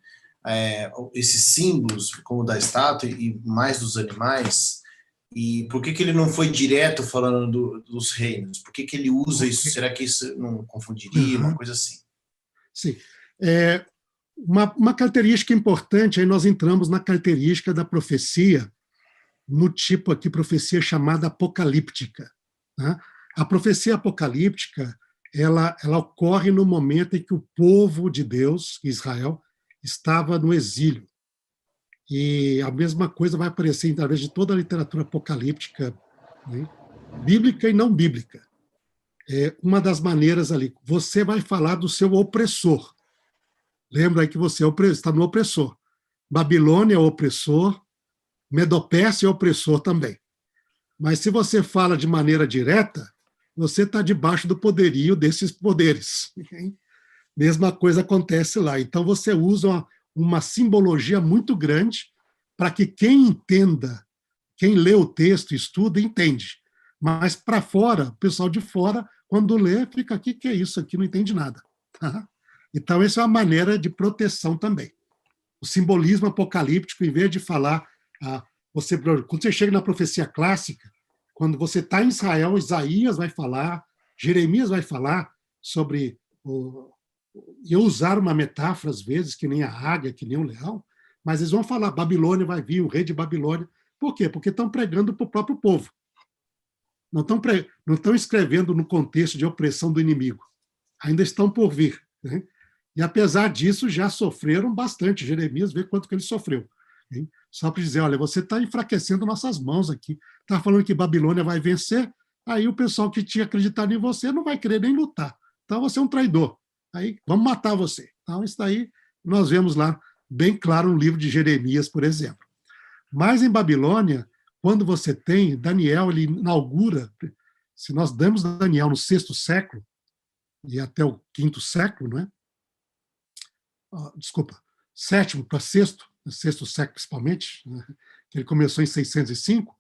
esses símbolos, como o da estátua e mais dos animais, e por que ele não foi direto falando dos reinos? Por que ele usa isso? Será que isso não confundiria? Uma coisa assim. Sim. Uma característica importante, aí nós entramos na característica da profecia, no tipo aqui, profecia chamada apocalíptica. Né? A profecia apocalíptica, ela ocorre no momento em que o povo de Deus, Israel, estava no exílio. E a mesma coisa vai aparecer através de toda a literatura apocalíptica, né? Bíblica e não bíblica. Uma das maneiras ali, você vai falar do seu opressor. Lembra aí que você está no opressor. Babilônia é o opressor, Medopérsia é o opressor também. Mas se você fala de maneira direta, você está debaixo do poderio desses poderes. Mesma coisa acontece lá. Então você usa uma simbologia muito grande para que quem entenda, quem lê o texto, estuda, entende. Mas para fora, o pessoal de fora, quando lê, fica aqui, que é isso aqui, não entende nada. Tá? Então, essa é uma maneira de proteção também. O simbolismo apocalíptico, em vez de falar, quando você chega na profecia clássica, quando você está em Israel, Isaías vai falar, Jeremias vai falar sobre eu usar uma metáfora às vezes, que nem a águia, que nem o leão, mas eles vão falar, Babilônia vai vir, o rei de Babilônia. Por quê? Porque estão pregando para o próprio povo. Não estão escrevendo no contexto de opressão do inimigo. Ainda estão por vir. Né? E apesar disso, já sofreram bastante. Jeremias, vê quanto que ele sofreu. Hein? Só para dizer, olha, você está enfraquecendo nossas mãos aqui. Está falando que Babilônia vai vencer, aí o pessoal que tinha acreditado em você não vai querer nem lutar. Então você é um traidor. Aí vamos matar você. Então isso daí nós vemos lá bem claro no livro de Jeremias, por exemplo. Mas em Babilônia, quando você tem, Daniel, ele inaugura, se nós damos Daniel no 6º século, e até o 5º século, não é? Desculpa, 7º para 6º, 6º século principalmente, né? Que ele começou em 605,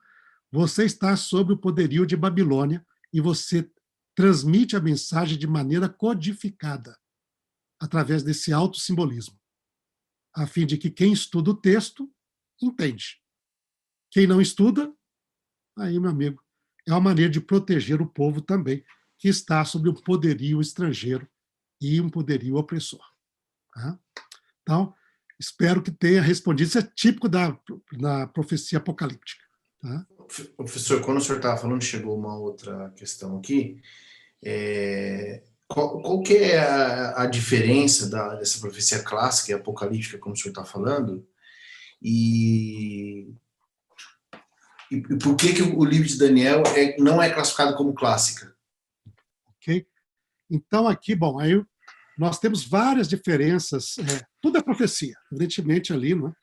você está sob o poderio de Babilônia e você transmite a mensagem de maneira codificada, através desse autossimbolismo, a fim de que quem estuda o texto entende. Quem não estuda, aí, meu amigo, é uma maneira de proteger o povo também, que está sob um poderio estrangeiro e um poderio opressor. Tá? Então, espero que tenha respondido. Isso é típico da profecia apocalíptica. Tá? Professor, quando o senhor estava falando, chegou uma outra questão aqui. Qual que é a diferença dessa profecia clássica e apocalíptica, como o senhor está falando? E por que o livro de Daniel não é classificado como clássica? Ok? Então, aqui, bom, aí nós temos várias diferenças. Tudo é profecia, evidentemente, ali, não é?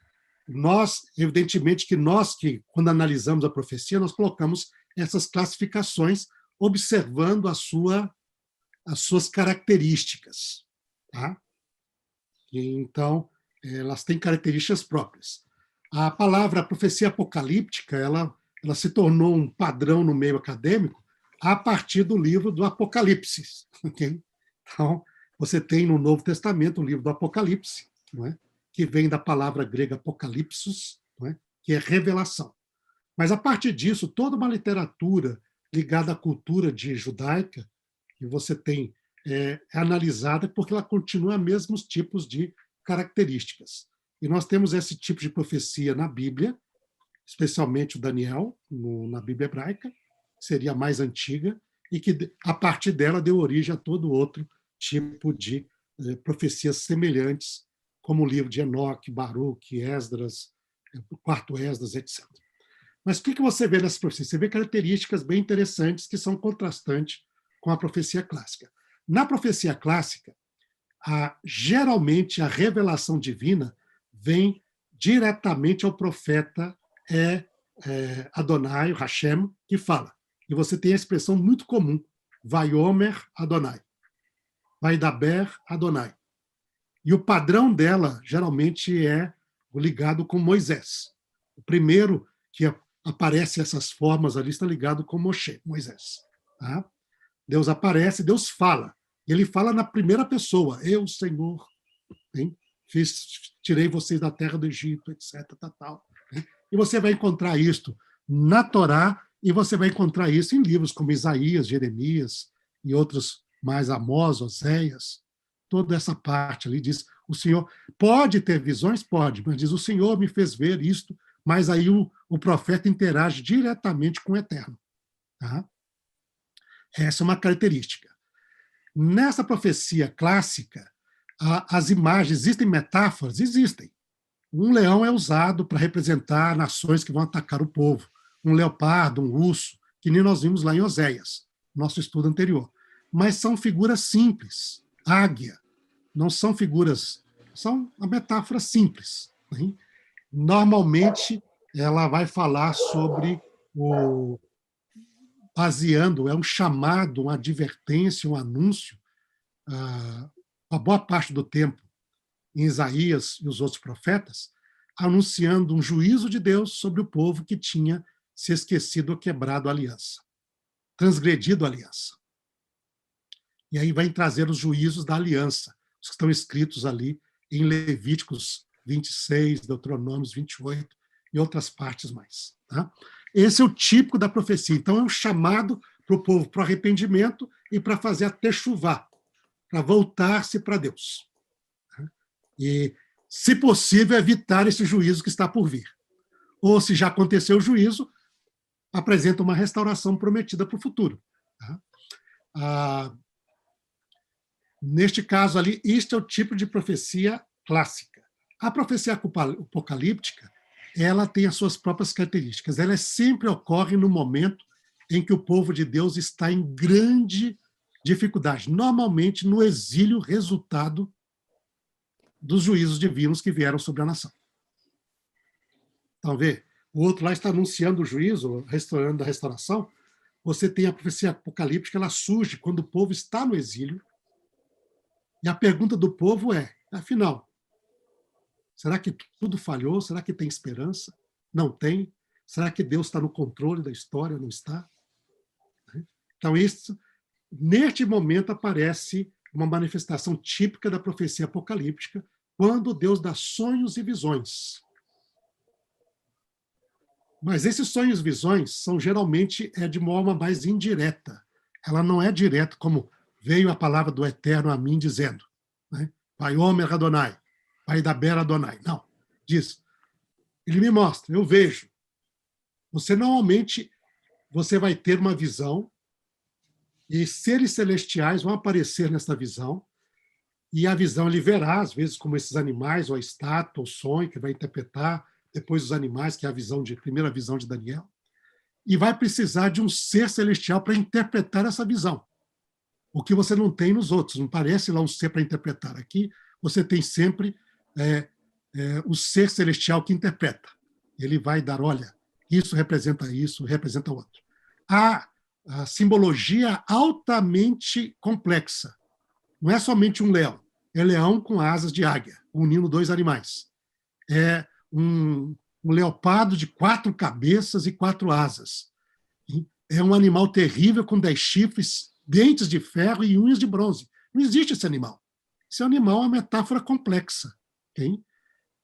Evidentemente que quando analisamos a profecia, nós colocamos essas classificações observando as suas características. Tá? Então, elas têm características próprias. A palavra profecia apocalíptica, ela se tornou um padrão no meio acadêmico a partir do livro do Apocalipse. Okay? Então, você tem no Novo Testamento o livro do Apocalipse, não é? Que vem da palavra grega apocalipsos, não é? Que é revelação. Mas, a partir disso, toda uma literatura ligada à cultura judaica, que você tem, é analisada porque ela continua mesmos tipos de características. E nós temos esse tipo de profecia na Bíblia, especialmente o Daniel, na Bíblia hebraica, que seria a mais antiga, e que, a partir dela, deu origem a todo outro tipo de profecias semelhantes, como o livro de Enoque, Baruque, Esdras, o quarto Esdras, etc. Mas o que você vê nessa profecia? Você vê características bem interessantes que são contrastantes com a profecia clássica. Na profecia clássica, geralmente a revelação divina vem diretamente ao profeta Adonai, o Hashem, que fala. E você tem a expressão muito comum, Vaiomer Adonai, Vaidaber Adonai. E o padrão dela, geralmente, é ligado com Moisés. O primeiro que aparece essas formas ali está ligado com Moshe, Moisés. Tá? Deus aparece, Deus fala. Ele fala na primeira pessoa, eu, Senhor, hein? Tirei vocês da terra do Egito, etc. Tal. E você vai encontrar isto na Torá, e você vai encontrar isso em livros como Isaías, Jeremias e outros mais, Amós, Oséias. Toda essa parte ali diz, o Senhor pode ter visões? Pode, mas diz, o Senhor me fez ver isto, mas aí o profeta interage diretamente com o Eterno. Tá? Essa é uma característica. Nessa profecia clássica, as imagens, existem metáforas? Existem. Um leão é usado para representar nações que vão atacar o povo. Um leopardo, um urso, que nem nós vimos lá em Oséias, nosso estudo anterior. Mas são figuras simples. Águia. Não são figuras, são uma metáfora simples. Né? Normalmente, ela vai falar sobre baseando, é um chamado, uma advertência, um anúncio, a boa parte do tempo, em Isaías e os outros profetas, anunciando um juízo de Deus sobre o povo que tinha se esquecido ou quebrado a aliança, transgredido a aliança. E aí vai trazer os juízos da aliança, os que estão escritos ali em Levíticos 26, Deuteronômios 28 e outras partes mais. Tá? Esse é o típico da profecia. Então, é um chamado para o povo para o arrependimento e para fazer a techuvá, para voltar-se para Deus. E, se possível, evitar esse juízo que está por vir. Ou, se já aconteceu o juízo, apresenta uma restauração prometida para o futuro. Tá? Neste caso ali, isto é o tipo de profecia clássica. A profecia apocalíptica, ela tem as suas próprias características. Ela sempre ocorre no momento em que o povo de Deus está em grande dificuldade, normalmente no exílio resultado dos juízos divinos que vieram sobre a nação. Então, vê, o outro lá está anunciando o juízo, restaurando a restauração. Você tem a profecia apocalíptica, ela surge quando o povo está no exílio. E a pergunta do povo é, afinal, será que tudo falhou? Será que tem esperança? Não tem? Será que Deus está no controle da história? Não está? Então, neste momento, aparece uma manifestação típica da profecia apocalíptica, quando Deus dá sonhos e visões. Mas esses sonhos e visões são geralmente de uma forma mais indireta. ela não é direta como veio a palavra do Eterno a mim dizendo, né? Vaiomer Adonai, Vaidaber Adonai. Não, diz, ele me mostra, eu vejo. Você normalmente você vai ter uma visão e seres celestiais vão aparecer nessa visão e a visão ele verá, às vezes, como esses animais, ou a estátua, o sonho, que vai interpretar, depois os animais, que é a primeira visão de Daniel, e vai precisar de um ser celestial para interpretar essa visão, o que você não tem nos outros, não parece lá um ser para interpretar. Aqui você tem sempre o ser celestial que interpreta. Ele vai dar, olha, isso, representa outro. A simbologia altamente complexa. Não é somente um leão, é leão com asas de águia, unindo dois animais. É um leopardo de 4 cabeças e 4 asas. É um animal terrível com 10 chifres, dentes de ferro e unhas de bronze. Não existe esse animal. Esse animal é uma metáfora complexa. Okay?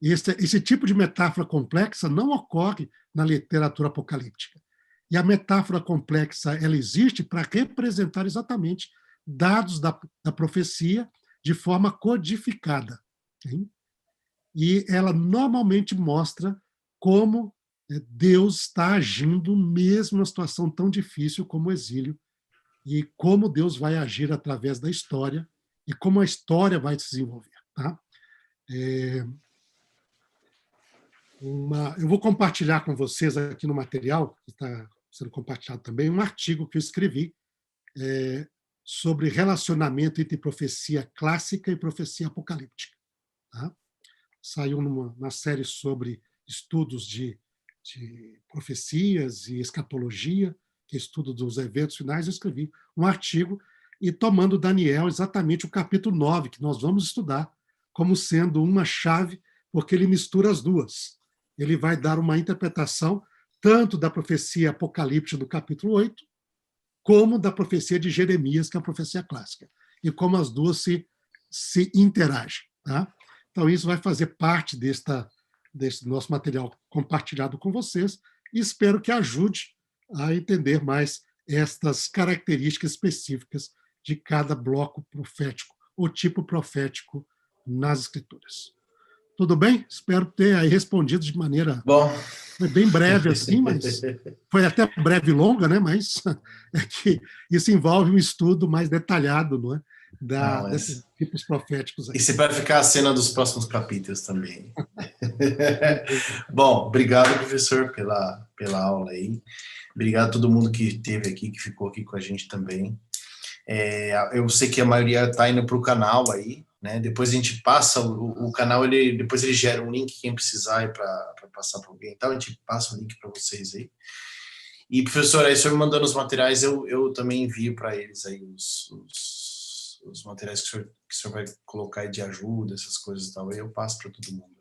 Esse tipo de metáfora complexa não ocorre na literatura apocalíptica. E a metáfora complexa ela existe para representar exatamente dados da profecia de forma codificada. Okay? E ela normalmente mostra como Deus está agindo mesmo numa situação tão difícil como o exílio e como Deus vai agir através da história e como a história vai se desenvolver. Tá? Eu vou compartilhar com vocês aqui no material, que está sendo compartilhado também, um artigo que eu escrevi sobre relacionamento entre profecia clássica e profecia apocalíptica. Tá? Saiu numa série sobre estudos de profecias e escatologia, que é estudo dos eventos finais. Eu escrevi um artigo e tomando Daniel exatamente o capítulo 9, que nós vamos estudar, como sendo uma chave, porque ele mistura as duas. Ele vai dar uma interpretação tanto da profecia apocalíptica do capítulo 8, como da profecia de Jeremias, que é a profecia clássica, e como as duas se interagem. Tá? Então, isso vai fazer parte desse nosso material compartilhado com vocês e espero que ajude a entender mais estas características específicas de cada bloco profético, ou tipo profético nas Escrituras. Tudo bem? Espero ter aí respondido de maneira... Bom. Foi bem breve assim, mas foi até breve e longa, né? Mas é que isso envolve um estudo mais detalhado, não é? Desses tipos proféticos. Isso vai ficar a cena dos próximos capítulos também. Bom, obrigado, professor, pela aula aí. Obrigado a todo mundo que esteve aqui, que ficou aqui com a gente também. Eu sei que a maioria está indo para o canal aí, né? Depois a gente passa o canal, depois ele gera um link, quem precisar para passar para alguém, então a gente passa o link para vocês aí. E, professor, aí o senhor me mandando os materiais, eu também envio para eles aí os materiais que o senhor vai colocar aí de ajuda, essas coisas e tal, aí eu passo para todo mundo.